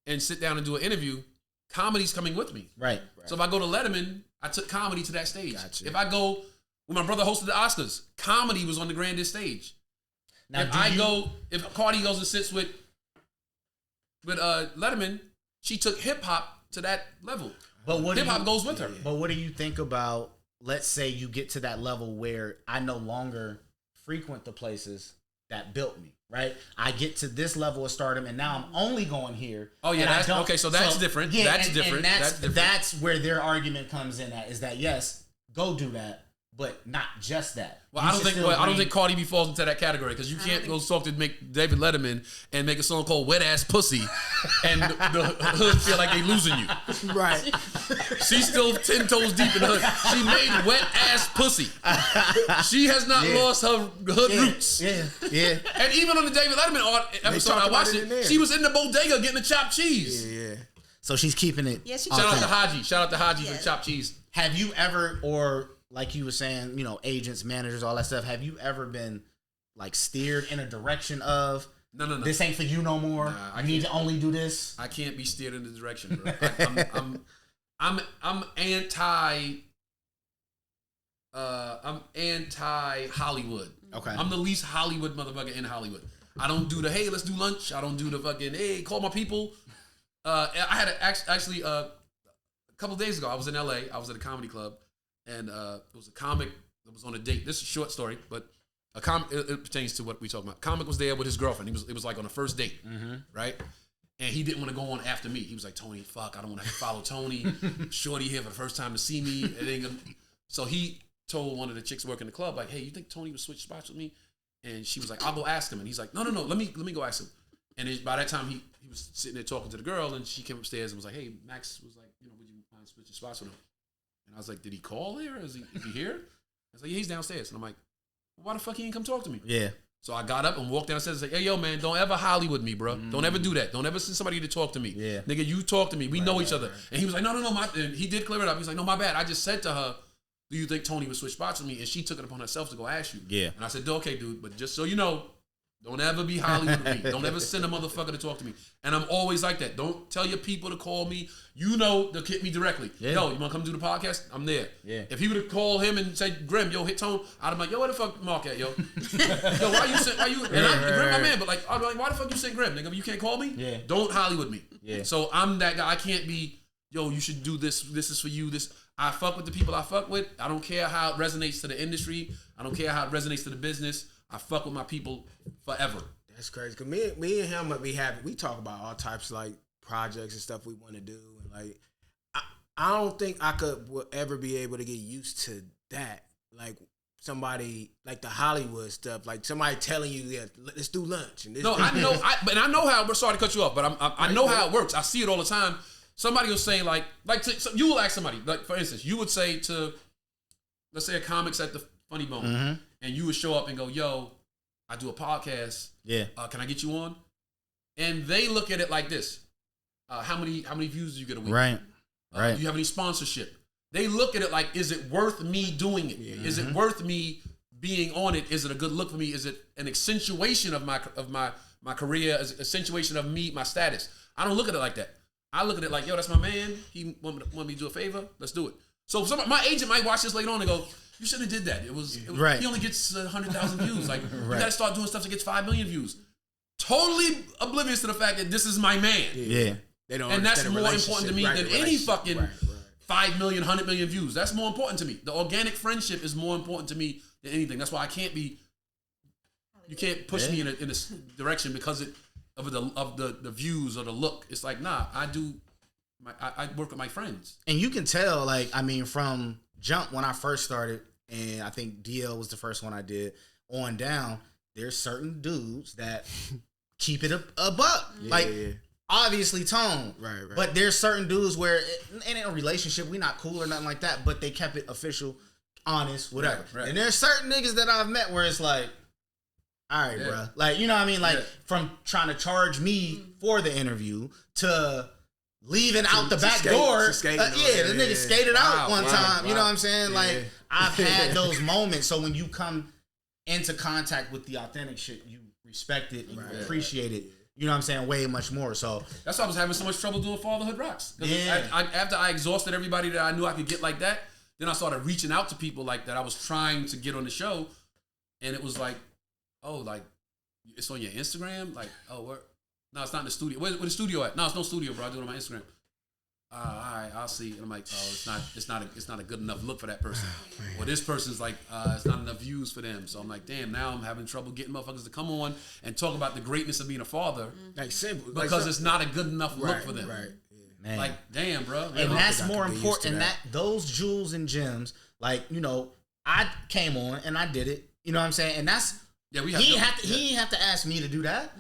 and sit down and do an interview, comedy's coming with me. Right. So if I go to Letterman, I took comedy to that stage. Gotcha. If I go when my brother hosted the Oscars, comedy was on the grandest stage. Now, If Cardi goes and sits with Letterman, she took hip hop to that level. But what Hip hop goes with her. But what do you think about? Let's say you get to that level where I no longer frequent the places that built me. Right, I get to this level of stardom, and now I'm only going here. Oh, yeah, and I that's- don't- okay, so that's different. Yeah, That's and different. That's That's different. That's where their argument comes in at is that yes, go do that, but not just that. Well, You I don't should think still I don't bring- think Cardi B falls into that category because you can't go talk to make David Letterman and make a song called "Wet Ass Pussy" and the hood feel like they losing you. Right. She's still 10 toes deep in the hood. She made "Wet Ass Pussy." She has not lost her hood roots. Yeah. And even on the David Letterman episode talk I about watched it in there. she was in the bodega getting the chopped cheese. Yeah. So she's keeping it. Yeah, she- Shout out to authentic. Haji. Shout out to Haji for Yeah. the chopped cheese. Have you ever, or like you were saying, agents, managers, all that stuff, have you ever been like steered in a direction of No. this ain't for you no more? Nah, I you need to can't. only do this. I can't be steered in the direction, bro. I'm anti Hollywood. Okay. I'm the least Hollywood motherfucker in Hollywood. I don't do the hey, let's do lunch. I don't do the fucking hey, call my people. I had actually a couple of days ago. I was in LA. I was at a comedy club, and it was a comic that was on a date. This is a short story, but it pertains to what we talking about. Comic was there with his girlfriend. It was like on a first date, right? And he didn't want to go on after me. He was like, Tony, fuck, I don't want to follow Tony. Shorty here for the first time to see me. It ain't gonna... So he told one of the chicks working the club, like, hey, you think Tony would switch spots with me? And she was like, I'll go ask him. And he's like, no, let me go ask him. And by that time, he was sitting there talking to the girl, and she came upstairs and was like, hey, Max was like, would you mind switching spots with him? And I was like, did he call here? Is he here? I was like, yeah, he's downstairs. And I'm like, why the fuck he ain't come talk to me? Yeah. So I got up and walked downstairs and said, hey, yo, man, don't ever Hollywood me, bro. Don't ever do that. Don't ever send somebody to talk to me. Yeah. Nigga, you talk to me. We know each other. And he was like, no, and he did clear it up. He's like, no, my bad. I just said to her, do you think Tony would switch spots with me? And she took it upon herself to go ask you. Yeah. And I said, okay, dude, but just so you know, don't ever be Hollywood with me. Don't ever send a motherfucker to talk to me. And I'm always like that. Don't tell your people to call me. They'll hit me directly. Yeah. Yo, you want to come do the podcast? I'm there. Yeah. If he would have called him and said, Grim, yo, hit Tone, I'd have been like, yo, where the fuck Mark at, yo? Yo, and I'm Grim, my man, but like, I'd be like, why the fuck you send Grim, nigga? You can't call me? Yeah. Don't Hollywood me. Yeah. So I'm that guy. I can't be, yo, you should do this. This is for you. I fuck with the people I fuck with. I don't care how it resonates to the industry. I don't care how it resonates to the business. I fuck with my people forever. That's crazy. Cause me and him, we talk about all types of like projects and stuff we want to do, and like I don't think I would ever be able to get used to that. Like somebody like the Hollywood stuff, like somebody telling you, yeah, let's do lunch. And this, No, I know. I know how. We're sorry to cut you off, but I know how it works. I see it all the time. Somebody will say so you will ask somebody, like for instance, you would say to, let's say a comic's at the Funny Bone, and you would show up and go, yo, I do a podcast. Yeah. Can I get you on? And they look at it like this: how many views do you get a week? Right. Do you have any sponsorship? They look at it like, is it worth me doing it? Yeah. Is it worth me being on it? Is it a good look for me? Is it an accentuation of my career? Is it accentuation of me, my status? I don't look at it like that. I look at it like, yo, that's my man. He want me to do a favor. Let's do it. So my agent might watch this later on and go, you shouldn't have did that. It was Right. He only gets 100,000 views. Like you Right. got to start doing stuff that gets 5 million views. Totally oblivious to the fact that this is my man. Yeah. they don't. And that's understand the more important to me relationship. than Right, any relationship. fucking Right. 5 million, 100 million views. That's more important to me. The organic friendship is more important to me than anything. That's why I can't be You can't push me in a direction because of the views or the look. It's like, nah, I work with my friends. And you can tell, like, I mean, from jump when I first started, and I think DL was the first one I did, on down, there's certain dudes that keep it a buck. Obviously Tone. Right. But there's certain dudes where, in a relationship, we not cool or nothing like that, but they kept it official, honest, whatever. Right. And there's certain niggas that I've met where it's like, all right, bro. Like, you know what I mean? Like, from trying to charge me for the interview to leaving out the back door. The nigga skated out one time. You know what I'm saying? Yeah. Like, I've had those moments. So when you come into contact with the authentic shit, you respect it and you appreciate it. You know what I'm saying? Way much more. So that's why I was having so much trouble doing Fatherhood Rocks. Yeah. After I exhausted everybody that I knew I could get like that, then I started reaching out to people like that I was trying to get on the show, and it was like, oh, like it's on your Instagram? Like, oh, where? No, it's not in the studio. Where's the studio at? No, it's no studio, bro. I do it on my Instagram. All right, I'll see. And I'm like, oh, it's not a good enough look for that person. Well, this person's like, it's not enough views for them. So I'm like, damn, now I'm having trouble getting motherfuckers to come on and talk about the greatness of being a father. Like simple. Because it's not a good enough look for them. Right. Man. Like, damn, bro. And that's more important. That those jewels and gems, like, you know, I came on and I did it. You know what I'm saying? And that's he didn't have to ask me to do that.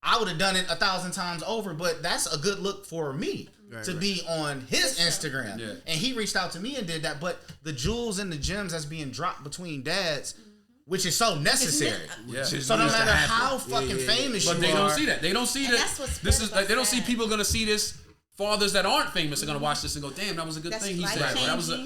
I would have done it 1,000 times over, but that's a good look for me to be on his Instagram. Yeah. And he reached out to me and did that. But the jewels and the gems that's being dropped between dads, which is so necessary. So no matter how fucking famous you are. But they don't see that. They don't see that. That's what's this is like, they don't see people going to see this. Fathers that aren't famous are going to watch this and go, damn, that was a good thing he said.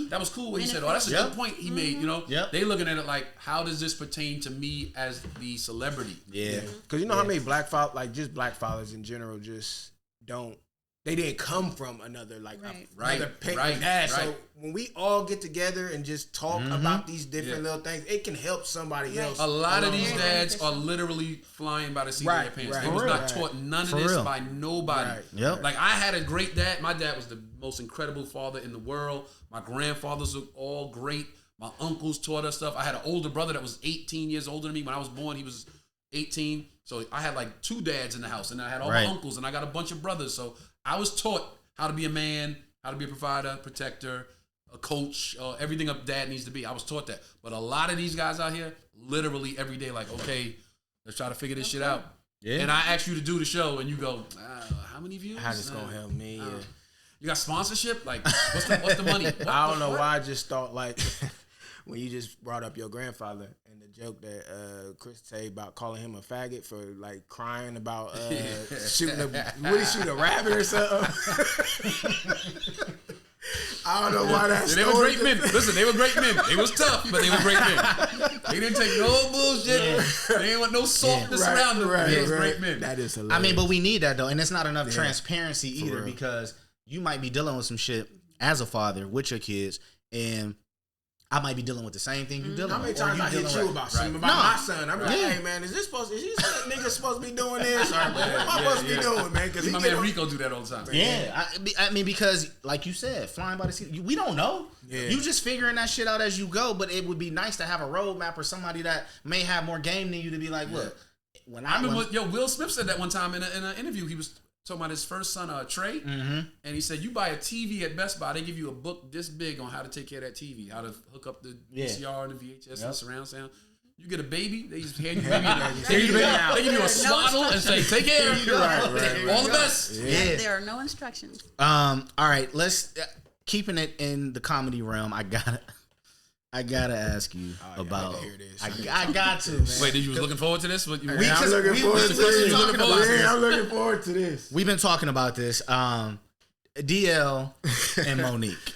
That was cool what he said. Oh, that's a good point he made, you know? They looking at it like, how does this pertain to me as the celebrity? Yeah. Because you know how many black fathers, like just black fathers in general, just don't, they didn't come from another, like, another dad. So when we all get together and just talk about these different little things, it can help somebody else. A lot of these dads are literally flying by the seat of their pants. They was not taught none of this by nobody. Like, I had a great dad. My dad was the most incredible father in the world. My grandfathers were all great. My uncles taught us stuff. I had an older brother that was 18 years older than me. When I was born, he was 18. So I had like 2 dads in the house, and I had all my uncles, and I got a bunch of brothers. So I was taught how to be a man, how to be a provider, protector, a coach, everything a dad needs to be. I was taught that. But a lot of these guys out here, literally every day, like, okay, let's try to figure this shit out. Yeah. And I ask you to do the show, and you go, how many views? How this gonna help me? You got sponsorship? Like, what's the money? I don't know why I just thought, like, when you just brought up your grandfather and the joke that Chris said about calling him a faggot for, like, crying about shooting a rabbit or something. I don't know why that. They were great men. Listen, they were great men. They was tough, but they were great men. They didn't take no bullshit. They didn't want no softness around them. They was great men. That is hilarious. I mean, but we need that though, and it's not enough transparency either, because you might be dealing with some shit as a father with your kids, and I might be dealing with the same thing you're dealing with. How many times I hit you about something about my son? I'm like, hey man, is this nigga supposed to be doing this? Or what am I supposed to be doing, man? Because my man Rico do that all the time. Yeah, I mean, because like you said, flying by the seat, we don't know. Yeah. You just figuring that shit out as you go. But it would be nice to have a roadmap or somebody that may have more game than you to be like, look. When I remember, Will Smith said that one time in an interview. He was talking about his first son, Trey, and he said, you buy a TV at Best Buy, they give you a book this big on how to take care of that TV, how to hook up the VCR and the VHS and surround sound. You get a baby, they just hand you the baby, they give you a swaddle and say, take care. All the best. Yeah. There are no instructions. All right, let's keeping it in the comedy realm. I gotta ask you about. I got to. Man. Wait, you was looking forward to this? I'm looking forward to this. We've been talking about this. DL and Monique.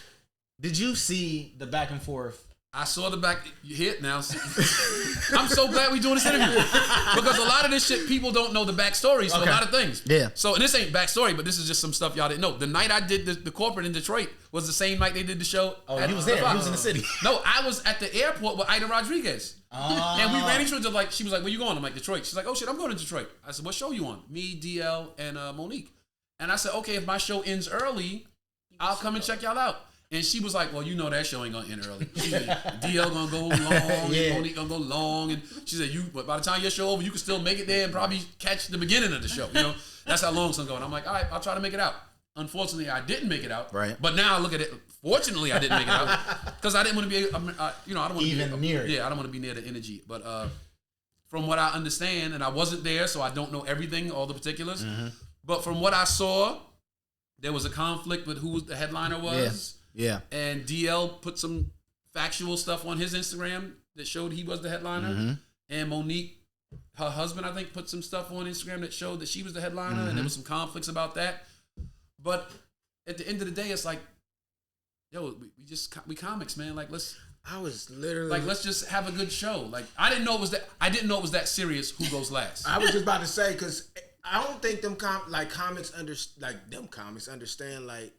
Did you see the back and forth? I saw the back hit now. I'm so glad we're doing this interview because a lot of this shit people don't know the backstory. So a lot of things. Yeah. So and this ain't backstory, but this is just some stuff y'all didn't know. The night I did the corporate in Detroit was the same night they did the show. Oh, you was there. You was in the city. No, I was at the airport with Ida Rodriguez. Oh. And we ran into each other. Like she was like, "Where you going?" I'm like, "Detroit." She's like, "Oh shit, I'm going to Detroit." I said, "What show you on?" Me, DL, and Monique. And I said, "Okay, if my show ends early, I'll come and check y'all out." And she was like, well, you know that show ain't gonna end early. She said, DL gonna go long, and Monique gonna go long. And she said, but by the time your show over, you can still make it there and probably catch the beginning of the show. You know, that's how long it's gonna go. And I'm like, all right, I'll try to make it out. Unfortunately, I didn't make it out. Right. But now I look at it. Fortunately, I didn't make it out because I didn't want to be, I don't want to Even be near it. Yeah, I don't want to be near the energy. But from what I understand, and I wasn't there, so I don't know everything, all the particulars. Mm-hmm. But from what I saw, there was a conflict with who the headliner was. Yeah. And DL put some factual stuff on his Instagram that showed he was the headliner. Mm-hmm. And Monique, her husband, I think, put some stuff on Instagram that showed that she was the headliner. And there was some conflicts about that. But at the end of the day, it's like, yo, we comics, man. Like, let's just have a good show. Like, I didn't know it was that serious. Who goes last? I was just about to say, because I don't think comics understand, like,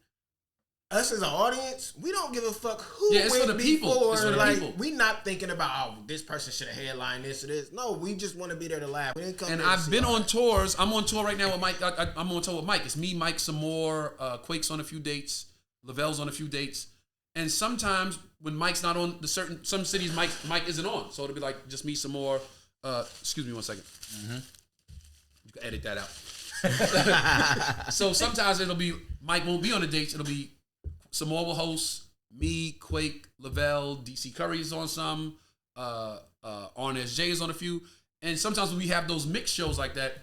us as an audience, we don't give a fuck who it's went for the people. before. It's for the like, people. we not thinking about, this person should have headlined this or this. No, we just want to be there to laugh. We didn't come And there to I've see been all on that. tours. I'm on tour right now with Mike. I'm on tour with Mike. It's me, Mike, some more. Quake's on a few dates. Lavelle's on a few dates. And sometimes when Mike's not on some cities, Mike isn't on. So it'll be like just me, some more. Excuse me 1 second. Mm-hmm. You can edit that out. So sometimes it'll be Mike won't be on the dates. It'll be some more will host. Me, Quake, Lavelle, DC Curry is on some. Arnez J is on a few. And sometimes when we have those mixed shows like that,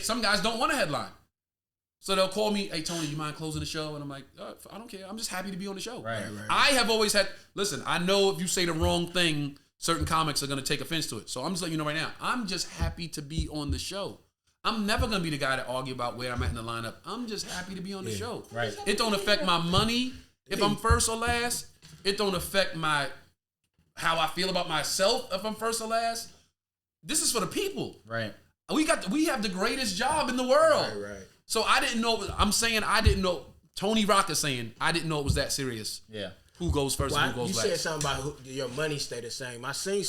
some guys don't want a headline. So they'll call me, hey, Tony, you mind closing the show? And I'm like, I don't care. I'm just happy to be on the show. Right. I have always had, listen, I know if you say the wrong thing, certain comics are going to take offense to it. So I'm just letting you know right now, I'm just happy to be on the show. I'm never going to be the guy to argue about where I'm at in the lineup. I'm just happy to be on the show. Right. It don't affect my money if I'm first or last. It don't affect how I feel about myself if I'm first or last. This is for the people. Right. We have the greatest job in the world. Right. So I didn't know. I'm saying I didn't know. Tony Rock is saying I didn't know it was that serious. Yeah. Who goes first? Well, and who goes you last? said something about your money stay the same. I seen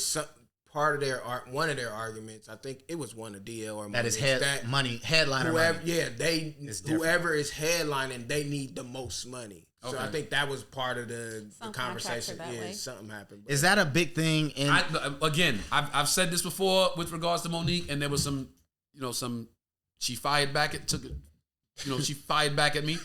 one of their arguments. I think it was one of DL or That is Monique's, headliner whoever, money. yeah, different. whoever is headlining, they need the most money. So Okay. I think that was part of the Some contracts are conversation. that Yeah, way. something happened. But Is that a big thing in I've said this before with regards to Monique, and there was some she fired back she fired back at me.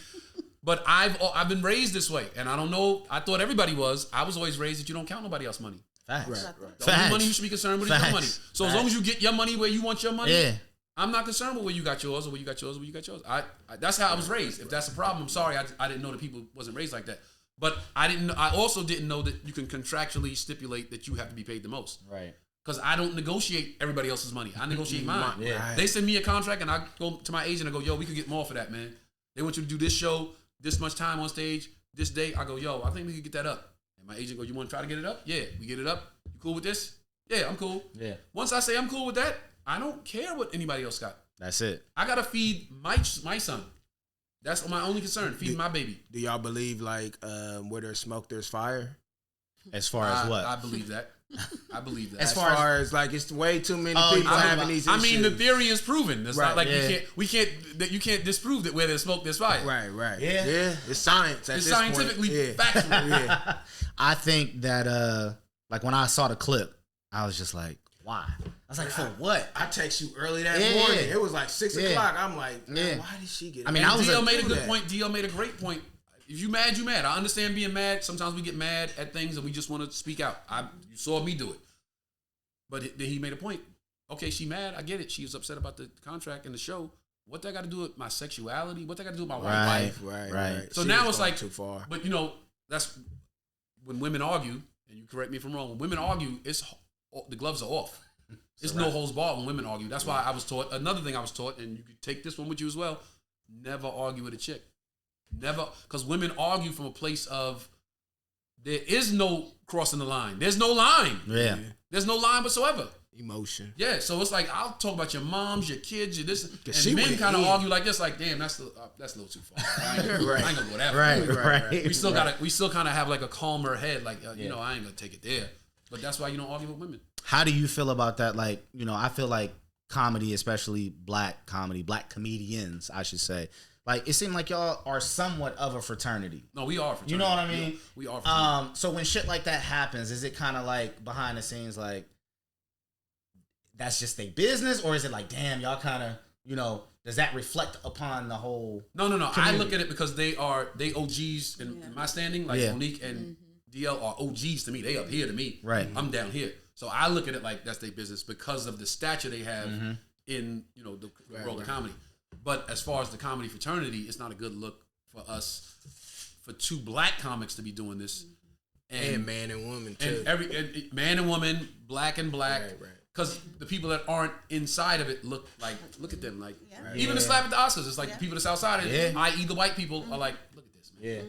But I've been raised this way, and I don't know. I thought everybody was. I was always raised that you don't count nobody else's money. Facts? right. The only money you should be concerned with is your money. So as Facts. long as you get your money where you want your money, Yeah. I'm not concerned with where you got yours or where you got yours or where you got yours. I that's how I was raised. If that's a problem, I'm sorry. I didn't know that people wasn't raised like that. But I also didn't know that you can contractually stipulate that you have to be paid the most. Right. Because I don't negotiate everybody else's money. I negotiate mine. Yeah. They send me a contract and I go to my agent and go, yo, we could get more for that, man. They want you to do this show, this much time on stage, this day. I go, yo, I think we could get that up. And my agent go, you want to try to get it up? Yeah, we get it up. You cool with this? Yeah, I'm cool. Yeah. Once I say I'm cool with that, I don't care what anybody else got. That's it. I gotta feed my son. That's my only concern. Feed my baby. do y'all believe like where there's smoke, there's fire? As far as what? I believe that. I believe that. As As far far as like it's way too many Oh, people I mean, having these I issues. mean, the theory is proven. It's Right, not like yeah. you can't disprove that where there's smoke, there's fire. Right. Yeah. It's science. At It's this point. scientifically Yeah. factual. Yeah. I think that like when I saw the clip, I was just like, why? I was like, for what? I text you early that Yeah. morning. It was like 6 Yeah. o'clock. I'm like, man, Yeah. why did she get? I mean, And I was DL made a do good that. point. DL made a great point. If you mad, you mad. I understand being mad. Sometimes we get mad at things and we just want to speak out. You saw me do it. But then he made a point. Okay, she mad. I get it. She was upset about the contract and the show. What that got to do with my sexuality? What that got to do with my wife? Right. So She now was it's going like, too far. But that's when women argue, and you correct me if I'm wrong. When women argue, the gloves are off. It's no holds barred when women argue. That's why I was taught. Another thing I was taught, and you could take this one with you as well. Never argue with a chick. Never, because women argue from a place of there is no crossing the line. There's no line. Yeah. There's no line whatsoever. Emotion. Yeah, so it's like I'll talk about your moms, your kids, your this, she and men went kind of in. argue like this, like damn, that's a little too far. I ain't gonna go that far. Right. We still kind of have like a calmer head, like you know, I ain't gonna take it there. But that's why you don't argue with women. How do you feel about that? Like, I feel like comedy, especially black comedians, I should say, Like it seemed like y'all are somewhat of a fraternity. No, we are. You know what I mean? Yeah, we are. Fraternity. So when shit like that happens, is it kind of like behind the scenes, like that's just their business, or is it like, damn, y'all kind of, you know, does that reflect upon the whole? No. community? I look at it because they OGs in my standing. Like Monique and DL are OGs to me. They up here to me. Right. I'm down here. So I look at it like that's their business because of the stature they have in, you know, the world of comedy. But as far as the comedy fraternity, it's not a good look for us, for two black comics to be doing this, and man and woman too. And man and woman, black and black. Right. Because the people that aren't inside of it look at them like, even the slap at the Oscars, it's like the people that's outside of it, i.e. the white people, are like, look at this, man. Yeah.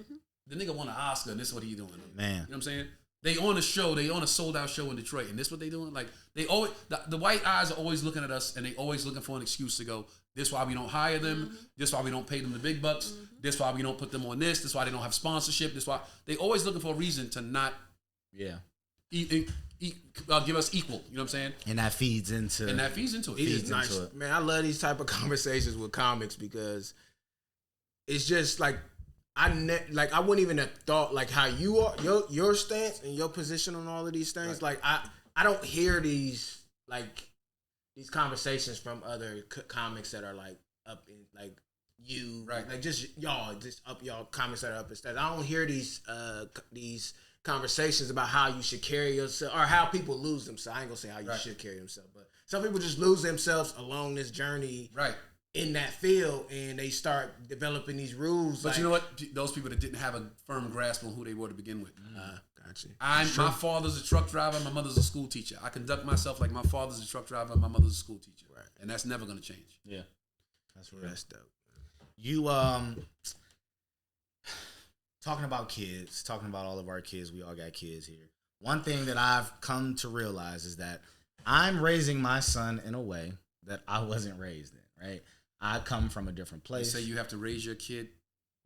The nigga won an Oscar and this is what he doing. Man. You know what I'm saying? They on a show, they on a sold out show in Detroit, and this what they doing? Like, they always, the white eyes are always looking at us, and they always looking for an excuse to go, this why we don't hire them, this why we don't pay them the big bucks, this why we don't put them on this why they don't have sponsorship, this why, they always looking for a reason to not give us equal, you know what I'm saying? And that feeds into it. It's nice. Man, I love these type of conversations with comics because it's just like I wouldn't even have thought like how you are, your stance and your position on all of these things. Like I don't hear these conversations from other comics that are like up in like you, right? Like just up y'all comics that are up instead. I don't hear these conversations about how you should carry yourself or how people lose themselves. I ain't gonna say how you should carry themselves, but some people just lose themselves along this journey, right? In that field, and they start developing these rules. But you know what? Those people that didn't have a firm grasp on who they were to begin with. Gotcha. My father's a truck driver. My mother's a school teacher. I conduct myself like my father's a truck driver. My mother's a school teacher. Right. And that's never gonna change. Yeah, that's real. That's dope. You talking about kids, talking about all of our kids. We all got kids here. One thing that I've come to realize is that I'm raising my son in a way that I wasn't raised in. Right. I come from a different place. They say you have to raise your kid.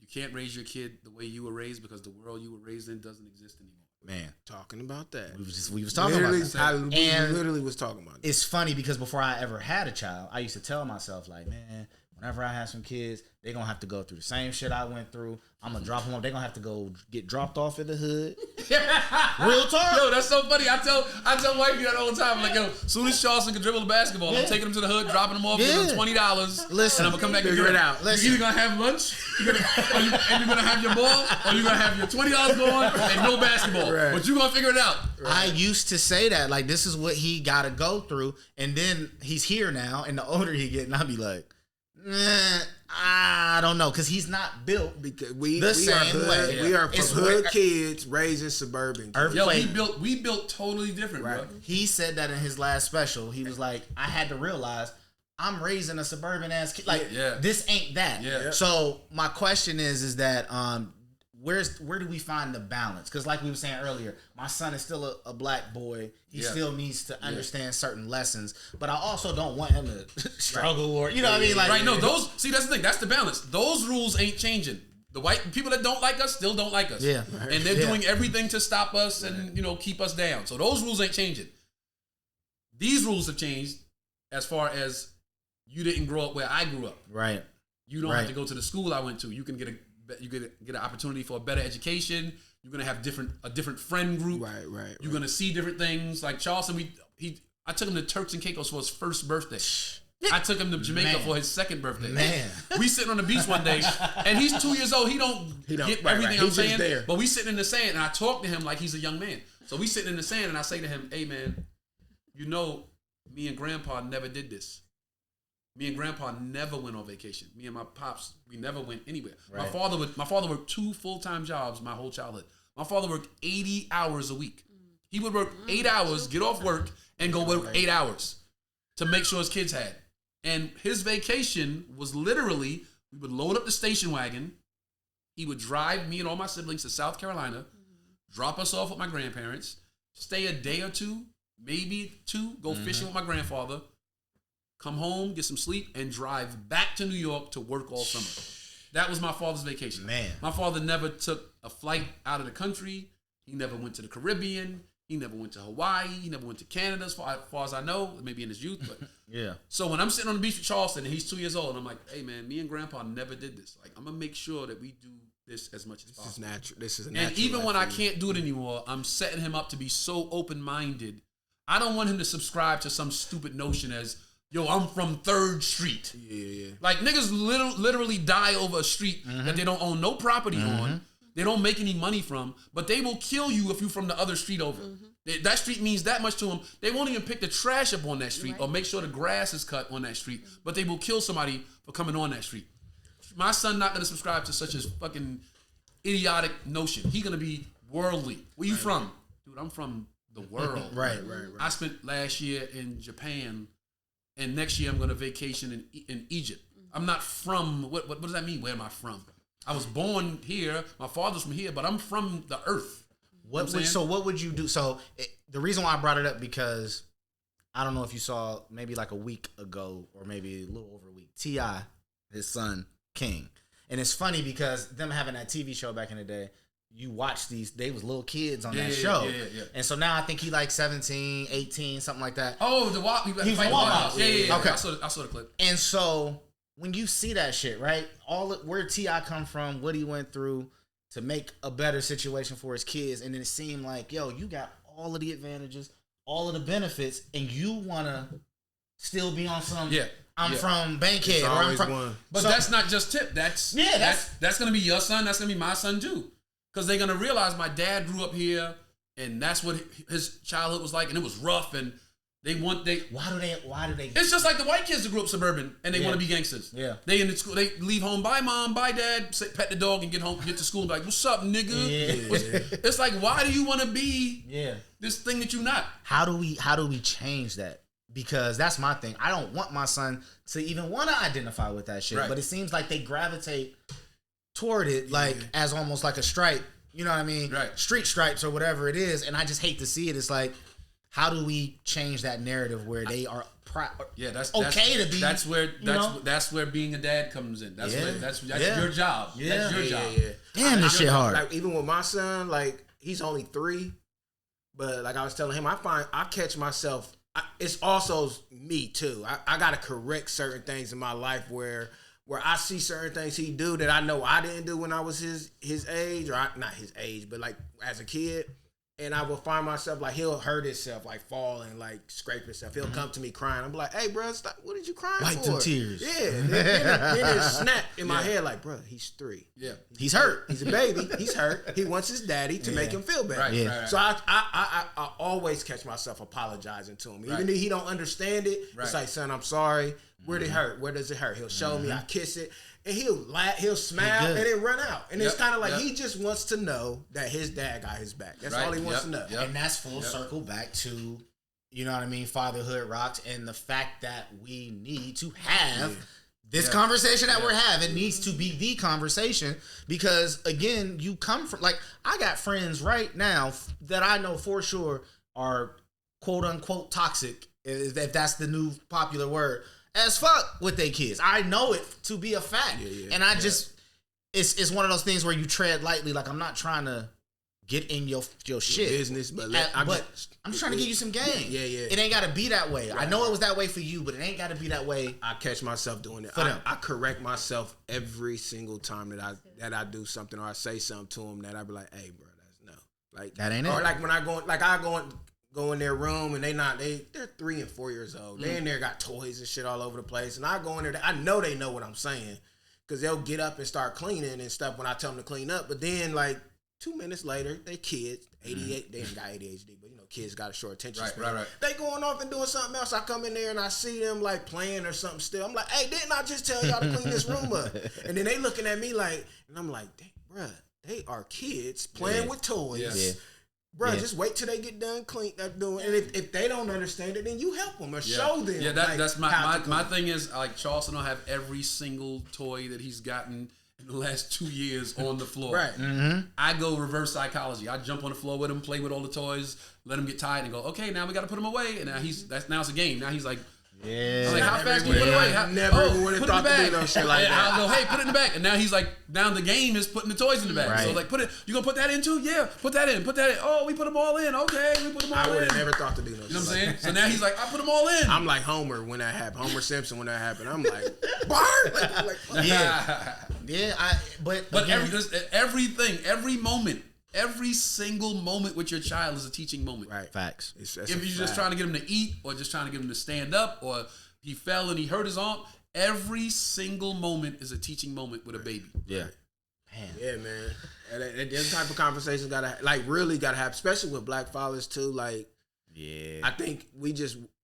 You can't raise your kid the way you were raised because the world you were raised in doesn't exist anymore. Man, talking about that. We was talking about that. We literally was talking about that. It's funny because before I ever had a child, I used to tell myself like, man, whenever I have some kids, they're going to have to go through the same shit I went through. I'm going to drop them off. They're going to have to go get dropped off in the hood. Real talk. Yo, that's so funny. I tell wifey that all the time. I'm like, yo, as soon as Charleston can dribble the basketball, I'm taking him to the hood, dropping them off, giving them $20. Listen, and I'm going to come back and figure get it out. You're either going to have lunch, and you're going to have your ball, or you're going to have your $20 going and no basketball. Right. But you're going to figure it out. Right. I used to say that. Like, this is what he got to go through. And then he's here now. And the older he get, and I'll be like, I don't know, because he's not built because we same way. We are hood kids raised in suburban. Yo, we built totally different, right? Bro. He said that in his last special. He was like, I had to realize I'm raising a suburban ass kid. Like, this ain't that. Yeah. So my question is that where do we find the balance? Because like we were saying earlier, my son is still a black boy. He still needs to understand certain lessons, but I also don't want him to struggle or, you know what I mean? Like, right, no, that's the thing. That's the balance. Those rules ain't changing. The white people that don't like us still don't like us. Yeah. And they're doing everything to stop us and, you know, keep us down. So those rules ain't changing. These rules have changed as far as you didn't grow up where I grew up. Right. You don't have to go to the school I went to. You can get an opportunity for a better education. You're gonna have a different friend group. Right. You're gonna see different things. Like Charleston, I took him to Turks and Caicos for his first birthday. I took him to Jamaica for his second birthday. Man, we sitting on the beach one day, and he's 2 years old. He don't get everything I'm saying. There. But we sitting in the sand, and I talk to him like he's a young man. So we sitting in the sand, and I say to him, "Hey man, you know, me and Grandpa never did this. Me and Grandpa never went on vacation. Me and my pops, we never went anywhere. Right. My father worked 2 full-time jobs my whole childhood. My father worked 80 hours a week. He would work 8 hours, get off work, and go work 8 hours to make sure his kids had. And his vacation was literally, we would load up the station wagon. He would drive me and all my siblings to South Carolina, drop us off with my grandparents, stay a day or two, maybe 2, go fishing with my grandfather, come home, get some sleep, and drive back to New York to work all summer. That was my father's vacation. Man. My father never took a flight out of the country. He never went to the Caribbean. He never went to Hawaii. He never went to Canada, as far as I know, maybe in his youth. But Yeah. so when I'm sitting on the beach with Charleston and he's 2 years old, I'm like, hey man, me and Grandpa never did this. Like, I'm gonna make sure that we do this as much as This is possible. natural. This is a natural. And even when I life for you. can't do it anymore, I'm setting him up to be so open-minded. I don't want him to subscribe to some stupid notion as, yo, I'm from 3rd Street. Yeah. Like, niggas literally die over a street that they don't own no property on. They don't make any money from, but they will kill you if you're from the other street over. That street means that much to them. They won't even pick the trash up on that street or make sure the grass is cut on that street, but they will kill somebody for coming on that street. My son not going to subscribe to such a fucking idiotic notion. He going to be worldly. Where you from? Dude, I'm from the world. Right. I spent last year in Japan, and next year I'm going to vacation in Egypt. I'm not from, what does that mean? Where am I from? I was born here. My father's from here, but I'm from the earth. What would you do? So the reason why I brought it up, because I don't know if you saw maybe like a week ago or maybe a little over a week, T.I., his son, King. And it's funny because them having that TV show back in the day, you watch they was little kids on that show. Yeah. And so now I think he like 17, 18, something like that. Oh, the walk. He was in Walmart. Yeah. Okay. I saw the clip. And so when you see that shit, right? Where T.I. come from, what he went through to make a better situation for his kids, and then it seemed like, yo, you got all of the advantages, all of the benefits, and you wanna still be on some I'm from Bankhead, or I'm from one. But that's not just Tip. That's gonna be your son, that's gonna be my son too. Because they're gonna realize my dad grew up here and that's what his childhood was like, and it was rough, and why do they it's just like the white kids that grew up suburban and they want to be gangsters. Yeah. They in the school, they leave home, bye mom, bye dad, pet the dog and get to school and be like, what's up, nigga? Yeah. It's like, why do you want to be Yeah. this thing that you're not? How do we change that? Because that's my thing. I don't want my son to even want to identify with that shit. Right. But it seems like they gravitate toward it like as almost like a stripe. You know what I mean? Right. Street stripes or whatever it is. And I just hate to see it. It's like, how do we change that narrative where they are that's okay to be? That's where being a dad comes in. That's your job. Yeah. That's your job. Yeah. Damn, this shit hard. Like even with my son, like he's only 3, but like I was telling him, I catch myself. It's also me too. I gotta correct certain things in my life where I see certain things he do that I know I didn't do when I was his age, or not his age, but like as a kid. And I will find myself like he'll hurt himself, like fall and like scrape himself. He'll come to me crying. I'm like, "Hey, bro, stop! What did you crying Wipe for?" them tears. Yeah. Then it snap in my head, like, bro, he's 3. Yeah. He's hurt. He's a baby. He's hurt. He wants his daddy to make him feel better. Right, Yeah. right. So I always catch myself apologizing to him, even if he don't understand it. Right. It's like, son, I'm sorry. Where did it hurt? Where does it hurt? He'll show me. I kiss it, and he'll laugh, he'll smile, and then run out. And it's kind of like he just wants to know that his dad got his back. That's all he wants to know. Yep. And that's full circle back to, you know what I mean, fatherhood rocks, and the fact that we need to have this conversation that we're having needs to be the conversation, because again, you come from, like, I got friends right now that I know for sure are quote unquote toxic, if that's the new popular word, as fuck with their kids. I know it to be a fact. And I just, it's one of those things where you tread lightly. Like, I'm not trying to get in your shit Business, but I'm just trying to give you some game. Yeah. It ain't got to be that way. I know it was that way for you, but it ain't got to be that way. I catch myself doing it. For them. I correct myself every single time that I do something or I say something to them that I be like, "Hey, bro, that's no." Like That ain't it. Or like when I go in their room and they're 3 and 4 years old. They in there got toys and shit all over the place, and I go in there. I know they know what I'm saying because they'll get up and start cleaning and stuff when I tell them to clean up. But then like 2 minutes later, they kids, 88. They ain't got ADHD, but you know, kids got a short attention span. Right. They going off and doing something else. I come in there and I see them like playing or something still. I'm like, "Hey, didn't I just tell y'all to clean this room up?" And then they looking at me like, and I'm like, "Dang, bruh, they are kids playing with toys." Yeah. Bro, just wait till they get done clean up doing. And if they don't understand it, then you help them or show them. Yeah, like, that's how to my clean. thing is, like, Charleston will have every single toy that he's gotten in the last 2 years on the floor. Right. I go reverse psychology. I jump on the floor with him, play with all the toys, let him get tired, and go, okay, now we got to put him away. And now now it's a game. Now he's like, Yeah. I'm like, how fast can you put it away? Never even would have put it in thought the to bag. do no shit like Yeah, that. I'll go, hey, put it in the bag. And now he's like, now the game is putting the toys in the bag. Right. So like, you gonna put that in too? Yeah, put that in. Oh, we put them all in. Okay, we put them all I in. would have never thought to do no shit. You know what I'm like saying? So now he's like, I put them all in. I'm like Homer when that happened. Homer Simpson when that happened. I'm like, Bart. Like, Yeah. But But everything, every moment, every single moment with your child is a teaching moment. right. facts. That's If a you're just fact. trying to get him to eat, or just trying to get him to stand up, or he fell and he hurt his arm, every single moment is a teaching moment with a baby. Yeah. Yeah, man. And this type of conversation really gotta happen, especially with black fathers too. Like, Yeah. I think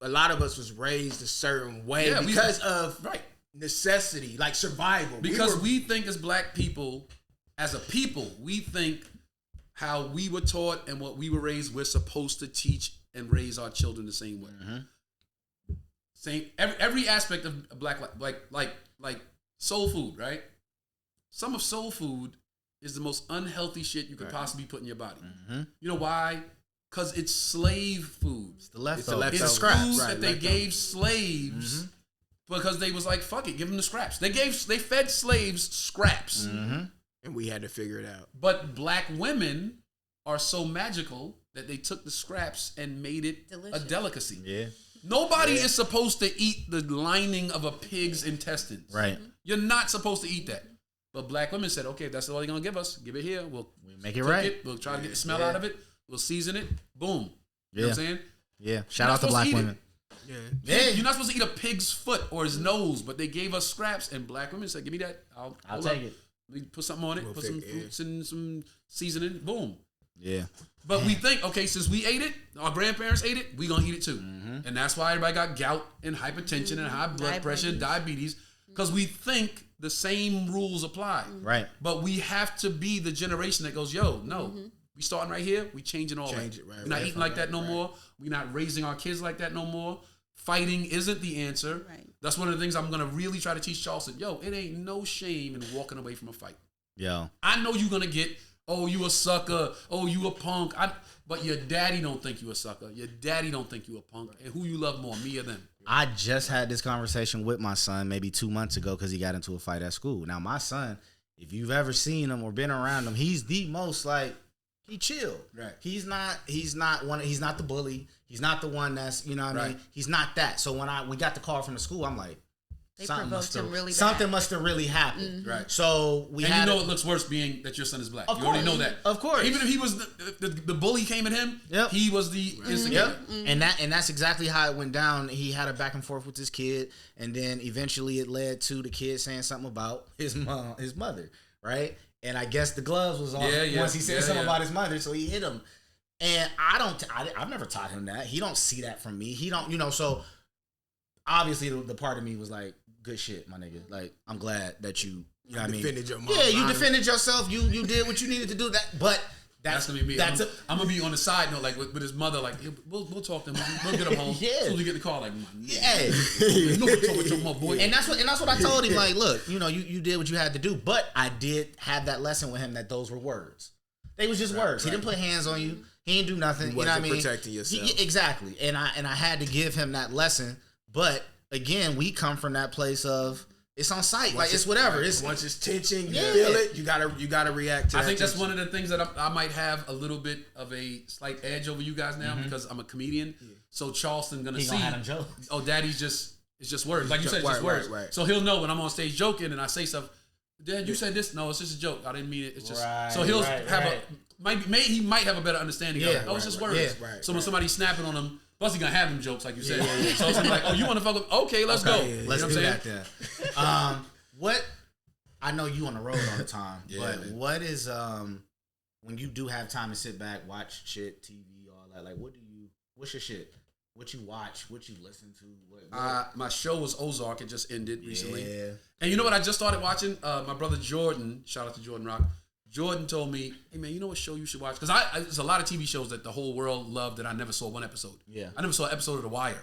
a lot of us was raised a certain way Yeah, because of Right. necessity, like survival. Because we think as black people, we think how we were taught and what we were raised, we're supposed to teach and raise our children the same way. Same every aspect of black like soul food, right? Some of soul food is the most unhealthy shit you could possibly put in your body. You know why? Because it's slave food. The leftovers. It's It's scraps. food Right, that they leftovers. gave slaves because they was like, fuck it, give them the scraps. They fed slaves scraps. and we had to figure it out. But black women are so magical that they took the scraps and made it Delicious. a delicacy. Yeah. Nobody is supposed to eat the lining of a pig's intestines. Right. You're not supposed to eat that. But black women said, okay, if that's all they're going to give us, give it here. We'll make it cook right. We'll try to get the smell out of it. We'll season it. Boom. You know what I'm saying? Yeah. You're Shout not out to supposed black to eat women. Yeah. Yeah. You're not supposed to eat a pig's foot or his nose, but they gave us scraps, and black women said, give me that. I'll take it. We put something on it, We'll put some fix- fruits and some seasoning. Boom. Yeah. But we think, okay, since we ate it, our grandparents ate it, we gonna eat it too. And that's why everybody got gout and hypertension and high blood pressure and diabetes, because we think the same rules apply. Right. But we have to be the generation that goes, yo, no, we starting right here, we changing all Change that. it, right, We're not right, eating like right, that no right. more. We're not raising our kids like that no more. Fighting isn't the answer. Right. That's one of the things I'm gonna really try to teach Charleston. Yo, it ain't no shame in walking away from a fight. Yo. I know you're gonna get, oh, you a sucker, oh, you a punk. But your daddy don't think you a sucker. Your daddy don't think you a punk. And who you love more, me or them? I just had this conversation with my son maybe 2 months ago because he got into a fight at school. Now, my son, if you've ever seen him or been around him, he's the most like, he chill. Right. He's not the bully. He's not the one that's, you know what I mean? Right. He's not that. So when we got the call from the school, I'm like, They provoked him really bad. something must have really happened. Right. So we And had you know it looks worse being that your son is black. Of You already course. know that. Of course. Even if he was the bully came at him, Yep. he was the instigator. Yep. And that's exactly how it went down. He had a back and forth with this kid, and then eventually it led to the kid saying something about his mother, right? And I guess the gloves was off once he said something about his mother, so he hit him. And I've never taught him that. He don't see that from me. He don't, so obviously the part of me was like, good shit, my nigga. Like, I'm glad that you know what I mean? Defended your mom. Yeah, you defended yourself. You did what you needed to do. But That's gonna be me. I'm gonna be on the side note, like with his mother, like we'll talk to him. We'll get him home. Yeah. As soon as we get the call, like yeah. you know what talk with your mother, boy. And that's what I told him. Like, look, you did what you had to do, but I did have that lesson with him that those were words. They was just words. He didn't put hands on you. He didn't do nothing. You You know what I wasn't mean? protecting yourself. Exactly. And I had to give him that lesson. But again, we come from that place of it's on sight. Like it's whatever. It's once it's tension, you Yeah. feel it. You gotta react to. I that think that's tension. one of the things that I might have a little bit of a slight edge over you guys now because I'm a comedian. So Charleston gonna he see. gonna have them jokes. Oh, daddy's it's just words. Like you said, it's just Right, words. right. So he'll know when I'm on stage joking and I say stuff. Dad, you said this. No, it's just a joke. I didn't mean it. It's just Right, so he'll right, have right. he might have a better understanding of Yeah, it. Oh, it's just right, words. yeah, right, So when somebody's snapping on him, plus he gonna have them jokes like you said. Yeah. So it's like, oh, you want to fuck with? Okay, let's go. yeah, You know Let's what do I'm that saying? then. What I know you on the road all the time, but man. what is when you do have time to sit back, watch shit, TV, all that? Like, what's your shit? What you watch? What you listen to? What? My show was Ozark. It just ended recently. Yeah. And you know what I just started watching? My brother Jordan, shout out to Jordan Rock. Jordan told me, hey man, you know what show you should watch? Because there's a lot of TV shows that the whole world loved that I never saw one episode. Yeah. I never saw an episode of The Wire.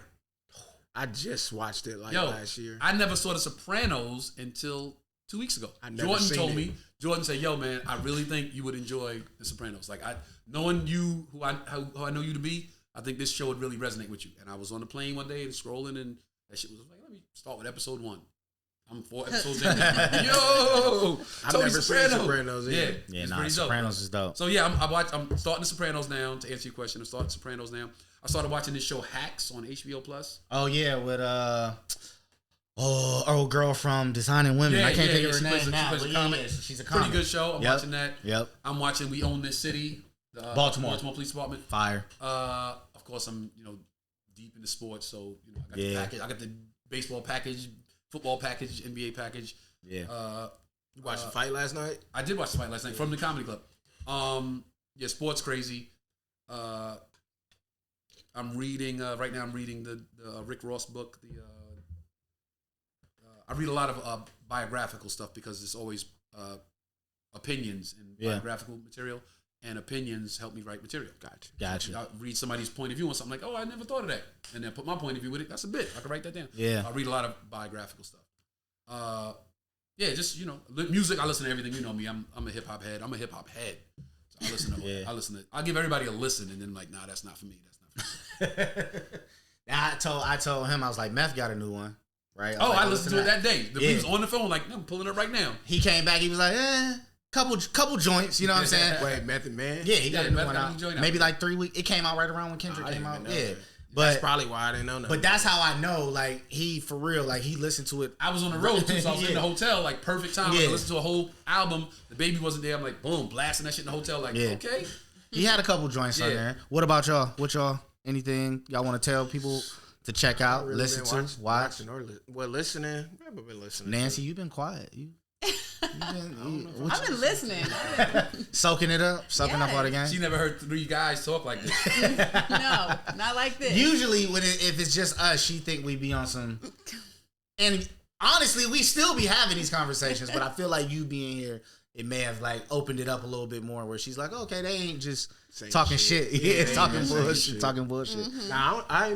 I just watched it last year. I never saw The Sopranos until 2 weeks ago. I never Jordan seen told it. me, Jordan said, yo man, I really think you would enjoy The Sopranos. Like knowing you, who I know you to be, I think this show would really resonate with you. And I was on the plane one day and scrolling and That shit was like, let me start with episode 1. I'm 4 episodes in. Yo, I've never seen Sopranos. Yeah, Sopranos is dope. So yeah, I'm starting the Sopranos now. To answer your question, I'm starting Sopranos now. I started watching this show Hacks on HBO Plus. Oh yeah, with girl from Designing Women. Yeah, I can't think of her she name plays now. She's a comic. Pretty good show. I'm watching that. Yep. I'm watching We Own This City. Baltimore Police Department. Fire. Of course, I'm deep into sports, so I got the package. I got the baseball package, football package, NBA package. Yeah. You watched the fight last night? I did watch the fight last night from the comedy club. Yeah, sports crazy. I'm reading right now. I'm reading the Rick Ross book. I read a lot of biographical stuff because it's always opinions and biographical material, and opinions help me write material. Gotcha. I read somebody's point of view on something like, oh, I never thought of that, and then put my point of view with it. That's a bit. I can write that down. Yeah. I read a lot of biographical stuff. Yeah, just music. I listen to everything. You know me. I'm a hip hop head. So I listen to. I give everybody a listen, and then like, nah, that's not for me. I told him, I was like, Meth got a new one, right? I listened to it that day. He was on the phone, like, no, I'm pulling it right now. He came back, he was like, couple joints, you know what I'm saying? Wait, Method Man? Yeah, he got a new one out. Maybe like 3 weeks. It came out right around when Kendrick came out. Yeah. But that's probably why I didn't know. But that's how I know, like, he for real, like, he listened to it. I was on the road too, so I was in the hotel, like, perfect time. I listened to a whole album. The baby wasn't there. I'm like, boom, blasting that shit in the hotel. Like, okay. He had a couple joints on there. What about y'all? Anything y'all want to tell people to check out, really listen to, watch? Listening. I've been listening. Nancy, you've been quiet. I've been listening. Soaking up all the game. She never heard 3 guys talk like this. No, not like this. Usually, if it's just us, she think we be on some. And honestly, we still be having these conversations, but I feel like you being here, it may have like opened it up a little bit more, where she's like, okay, they ain't just talking shit. Yeah, talking bullshit. Talking bullshit. Mm-hmm. Nah, I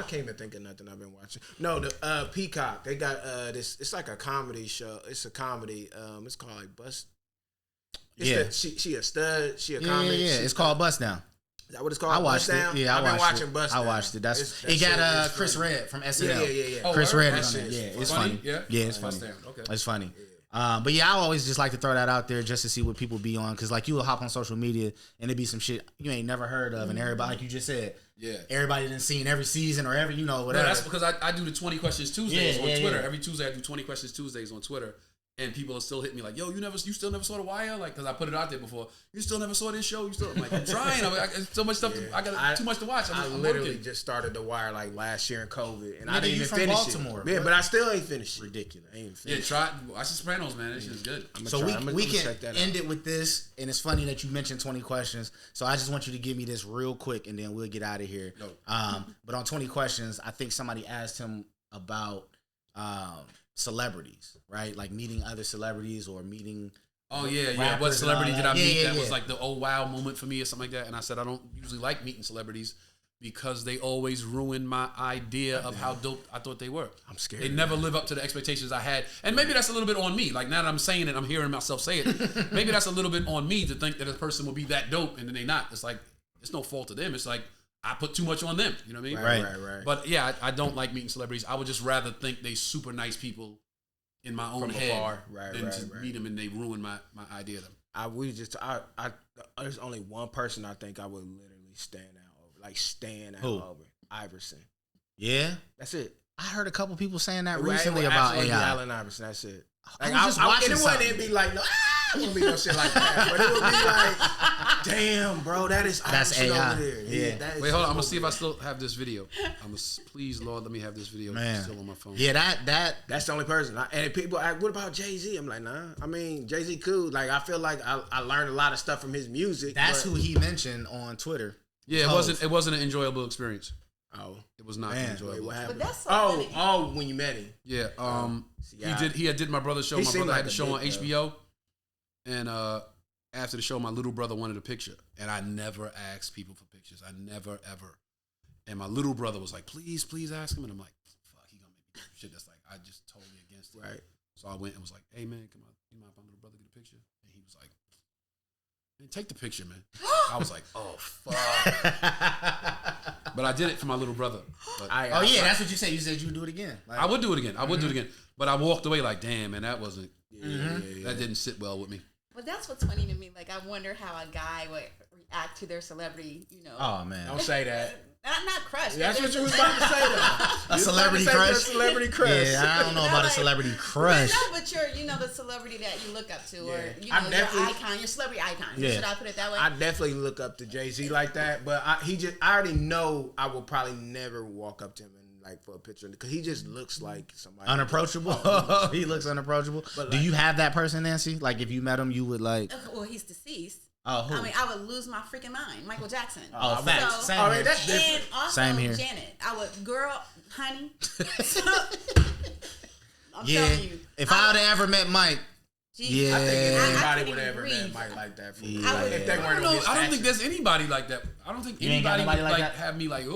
can't even think of nothing I've been watching. No, the Peacock. They got this. It's like a comedy show. It's a comedy. It's called like Bust. She a stud. She a comic. Yeah. It's called Bust Down. Is that what it's called? I watched it. Yeah, I've been watching Bust Down. I watched it. It got Chris Redd from SNL. Yeah. Chris Redd is on it. Yeah, it's funny. Yeah, it's funny. Okay, it's funny. But yeah, I always just like to throw that out there just to see what people be on, because like you will hop on social media and it be some shit you ain't never heard of, and everybody, like you just said, everybody done seen every season or every whatever. No, that's because I do the 20 Questions Tuesdays on Twitter. Yeah. Every Tuesday I do 20 Questions Tuesdays on Twitter, and people will still hit me like, yo, you still never saw The Wire? Like, because I put it out there before. You still never saw this show? I'm like, I'm trying. I got so much stuff. I got too much to watch. I'm literally working. just started The Wire like last year in COVID, and I didn't even finish Baltimore, it. Yeah, but I still ain't finished. Ridiculous. I ain't finished. Watch The Sopranos, man. That shit is good. So we can end it with this, and it's funny that you mentioned 20 questions. So I just want you to give me this real quick, and then we'll get out of here. No. But on 20 questions, I think somebody asked him about celebrities, right? Like meeting other celebrities or meeting. Oh yeah. What celebrity did I meet that was like the oh wow moment for me or something like that? And I said I don't usually like meeting celebrities because they always ruin my idea of how dope I thought they were. I'm scared. They never live up to the expectations I had, and maybe that's a little bit on me. Like now that I'm saying it, I'm hearing myself say it. Maybe that's a little bit on me to think that a person will be that dope and then they not. It's like it's no fault of them. It's like I put too much on them. You know what I mean? Right. But yeah, I don't like meeting celebrities. I would just rather think they super nice people in my own head than to meet them and they ruin my idea of them. There's only one person I think I would literally stand out over. Iverson. Yeah? That's it. I heard a couple people saying that recently about AI. Allen Iverson, that's it. Like, I was just watching something. It wouldn't be like, no, it wouldn't be no shit like that. But it would be like, damn, bro, that's Iverson AI. over there. Yeah. Wait, hold on. I'm going to see if I still have this video. Please, Lord, let me have this video still on my phone. Yeah, that's the only person. And people ask, what about Jay-Z? I'm like, nah. I mean, Jay-Z cool. Like, I feel like I learned a lot of stuff from his music. That's who he mentioned on Twitter. Yeah, it wasn't an enjoyable experience. Oh, it was not enjoyable. What happened? But that's so when you met him. Yeah. He did my brother's show. My brother had the show on HBO, and after the show, my little brother wanted a picture, and I never asked people for pictures. I never ever. And my little brother was like, "Please ask him," and I'm like, "Fuck, he gonna make me do shit that's like I just totally against it." Right. So I went and was like, "Hey man, come on, you mind if my little brother get a picture?" And he was like, "Man, take the picture, man." I was like, "Oh fuck." but I did it for my little brother. But that's what you said. You said you would do it again. I would do it again. I would do it again. But I walked away like, damn, man, that wasn't. That didn't sit well with me. Well, that's what's funny to me. Like, I wonder how a guy would react to their celebrity. Oh man, don't say that. Not crush. That's what you was about to say, though. A celebrity crush. Celebrity crush. Yeah, I don't know about a celebrity crush. No, but you're, the celebrity that you look up to, or your icon, your celebrity icon. Yeah. Should I put it that way? I definitely look up to Jay-Z like that, but I already know I will probably never walk up to him and like for a picture because he just looks like somebody unapproachable. He looks unapproachable. But do you have that person, Nancy? Like if you met him, you would like. Well, he's deceased. Oh, who? I mean, I would lose my freaking mind. Michael Jackson. Oh, facts. So, Same here. And also Same here. Janet. I would, honey. I'm Yeah. telling you. If I would have ever met Mike, I think anybody couldn't would ever breathe. met Mike like that. For Yeah. like, if they weren't on his I don't stature. think there's anybody like that. I don't think You ain't got anybody would nobody like like that? have me like,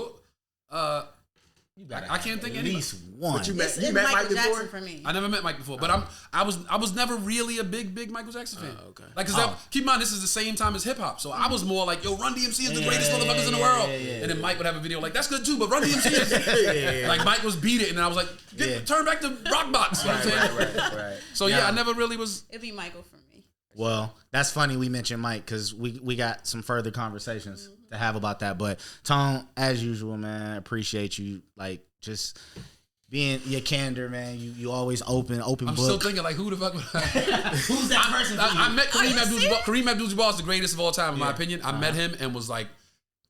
I can't think at anybody. least one. But you It's met Mike Michael before? Jackson for me. I never met Mike before, but I was never really a big Michael Jackson fan. Okay. Like, keep in mind, this is the same time as hip hop, so I was more like, yo, Run DMC is the greatest motherfuckers in the world, and then Mike would have a video like, that's good too, but Run DMC is like Mike was beat it, and I was like, turn back to Rock Box. You know what I'm saying? Right. So I never really was. It'd be Michael for me. Well, that's funny we mentioned Mike because we got some further conversations to have about that. But Tone, as usual, man, appreciate you like just being your candor, man. You always open I'm book. still thinking like, who the fuck? Who's that person? I met Kareem Abdul-Jabbar. Kareem Abdul-Jabbar is the greatest of all time, in my opinion. I met him and was like,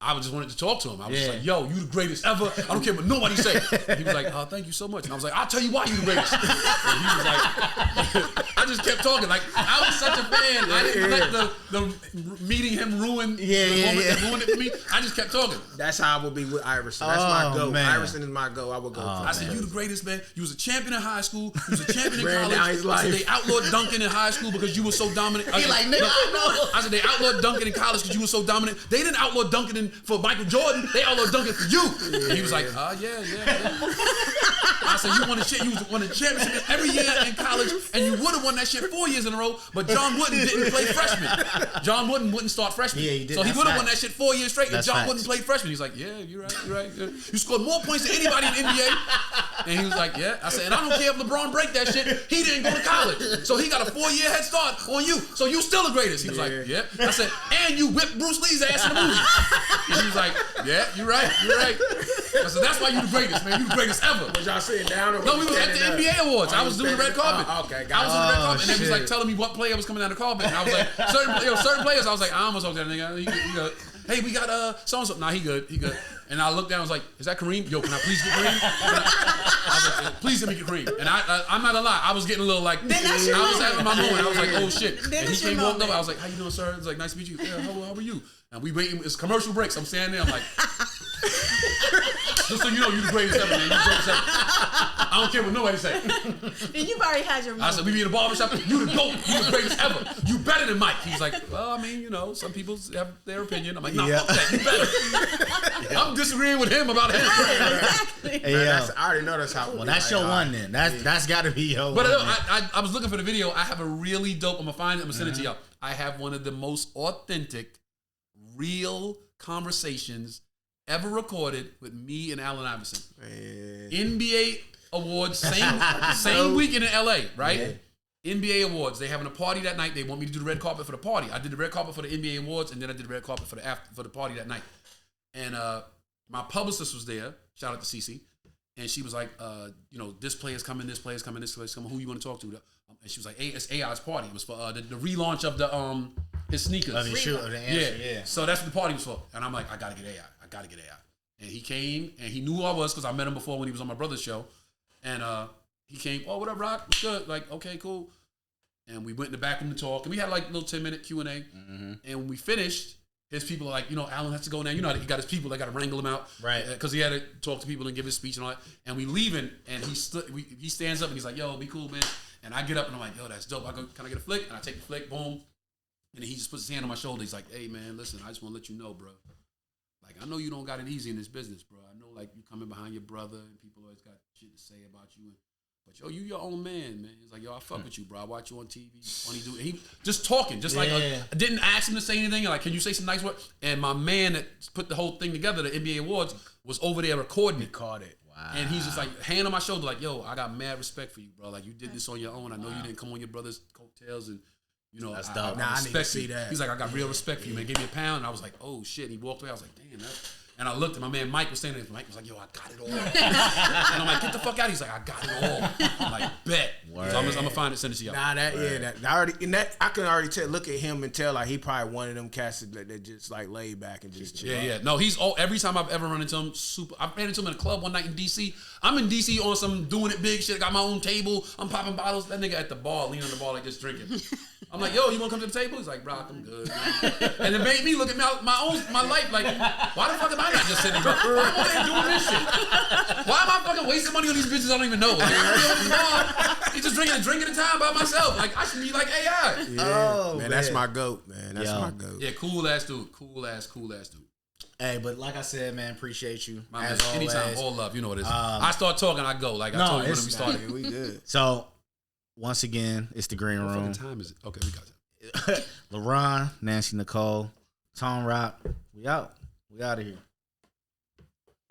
I just wanted to talk to him. I was just like, yo, you the greatest ever. I don't care what nobody say. He was like, oh, thank you so much. And I was like, I'll tell you why you the greatest. And he was like, I just kept talking. Like, I was such a fan. I didn't let the meeting him ruin the moment that ruined it for me. I just kept talking. That's how I would be with Iverson. That's my go. Man. Iverson is my go. I would go. I said, you the greatest, man. You was a champion in high school. You was a champion in Ran college. down his I said, life. they outlawed dunking in high school because you were so dominant. He like, nigga, I know. I said, they outlawed dunking in college because you were so dominant. They didn't outlaw dunking for Michael Jordan. They outlawed dunking for you. And he was like, yeah. I said, you won the shit. You won the championship every year in college, and you would have won that shit 4 years in a row, but John Wooden didn't play freshman. John Wooden wouldn't start freshman. Yeah, he did. So he That's would have won facts. that shit 4 years straight, That's and John facts. Wooden played freshman. He's like, yeah, you're right. Yeah. You scored more points than anybody in the NBA. And he was like, yeah. I said, and I don't care if LeBron break that shit. He didn't go to college. So he got a 4-year head start on you. So you still the greatest. He was like, yeah. I said, and you whipped Bruce Lee's ass in the movie. And he was like, yeah, you're right. I said, that's why you the greatest, man. You the greatest ever. Was y'all sitting down? Or No, we was at the NBA Awards. I was doing the red carpet. Okay, I was on the red carpet, and they was shit. like telling me what player was coming down the carpet, and I was like, certain players. I was like, I almost talked to that nigga. He good. Hey, we got so and so. Nah, he good. And I looked down. I was like, is that Kareem? Yo, can I please get Kareem? I was like, please let me get Kareem. And I'm not gonna lie, I was getting a little like, I was having my moment. I was like, oh shit. And he came walked up. I was like, how you doing, sir? It's like, nice to meet you. Yeah, how are you? And we waiting. It's commercial breaks. I'm standing there. I'm like. Just so you know, you the greatest ever, man. You the greatest ever. I don't care what nobody say. And you've already had your I moment. said, we be in a barbershop. You the GOAT. You the greatest ever. You better than Mike. He's like, well, I mean, some people have their opinion. I'm like, no, fuck that. You better. I'm disagreeing with him about him. Exactly. Hey, I already know that's how. well, that's your one then. That's got to be your But one. I was looking for the video. I have a really dope. I'm gonna find it. I'm gonna send it to y'all. I have one of the most authentic, real conversations ever recorded with me and Allen Iverson. Man. NBA Awards, same weekend in LA, right? Yeah. NBA Awards. They having a party that night. They want me to do the red carpet for the party. I did the red carpet for the NBA Awards, and then I did the red carpet for the party that night. And my publicist was there. Shout out to Cece. And she was like, this player's coming, this player's coming, this player's coming. Who you want to talk to? And she was like, it's AI's party. It was for the relaunch of his sneakers. Of the answer, yeah. So that's what the party was for. And I'm like, I gotta get AI. And he came, and he knew who I was because I met him before when he was on my brother's show. And he came, oh, what up, Rock? What's good? Like, okay, cool. And we went in the back room to talk. And we had like a little 10-minute Q&A. Mm-hmm. And when we finished, his people are like, Allen has to go now. You know, he got his people. They got to wrangle him out. Right. Because he had to talk to people and give his speech and all that. And we leaving, and he stands up, and he's like, yo, be cool, man. And I get up, and I'm like, yo, that's dope. I go, can I get a flick? And I take the flick, boom. And then he just puts his hand on my shoulder. He's like, hey, man, listen, I just want to let you know, bro. Like, I know you don't got it easy in this business, bro. I know, like, you coming behind your brother and people always got shit to say about you. But, yo, you your own man. He's like, yo, I fuck with you, bro. I watch you on TV. Funny dude. And he just talking, like, I didn't ask him to say anything. Like, can you say some nice words? And my man that put the whole thing together, the NBA Awards, was over there recording it. Caught it. Wow. And he's just like, hand on my shoulder, like, yo, I got mad respect for you, bro. Like, you did this on your own. I know you didn't come on your brother's coattails, and you know, That's I dope. Nah, I need to respect see you. that. He's like, I got real respect for you, man. Give me a pound. And I was like, oh shit. And he walked away. I was like, damn, that. And I looked at my man Mike was standing there. Mike was like, yo, I got it all. And I'm like, get the fuck out. He's like, I got it all. I'm like, bet. So I'm gonna find it, send it to y'all. Nah, that I already, and that I can already tell. Look at him and tell like he probably one of them cats that just like laid back and just chill. Yeah. No, he's every time I've ever run into him, I ran into him in a club one night in DC. I'm in DC on some doing it big shit. I got my own table. I'm popping bottles. That nigga at the bar, leaning on the bar like just drinking. I'm like, yo, you wanna come to the table? He's like, bro, I'm good. Man. And it made me look at my life like, why the fuck am I not just sitting, bro? Why am I there doing this shit? Why am I fucking wasting money on these bitches I don't even know? Like, he's just drinking at a time by myself. Like, I should be like AI. Yeah, Oh, man, that's man. my goat, man. That's Yo. my goat. Yeah, cool ass dude. Cool ass dude. Hey, but like I said, man, appreciate you. My as man, anytime, always. all love. You know what it is. I start talking, I go. Like I told you when we started. Yeah, we good. So, once again, it's the Green What Room. fucking time is it? Okay, we got it. LaRon, Nancy Nicole, Tone Rock. We out. We out of here.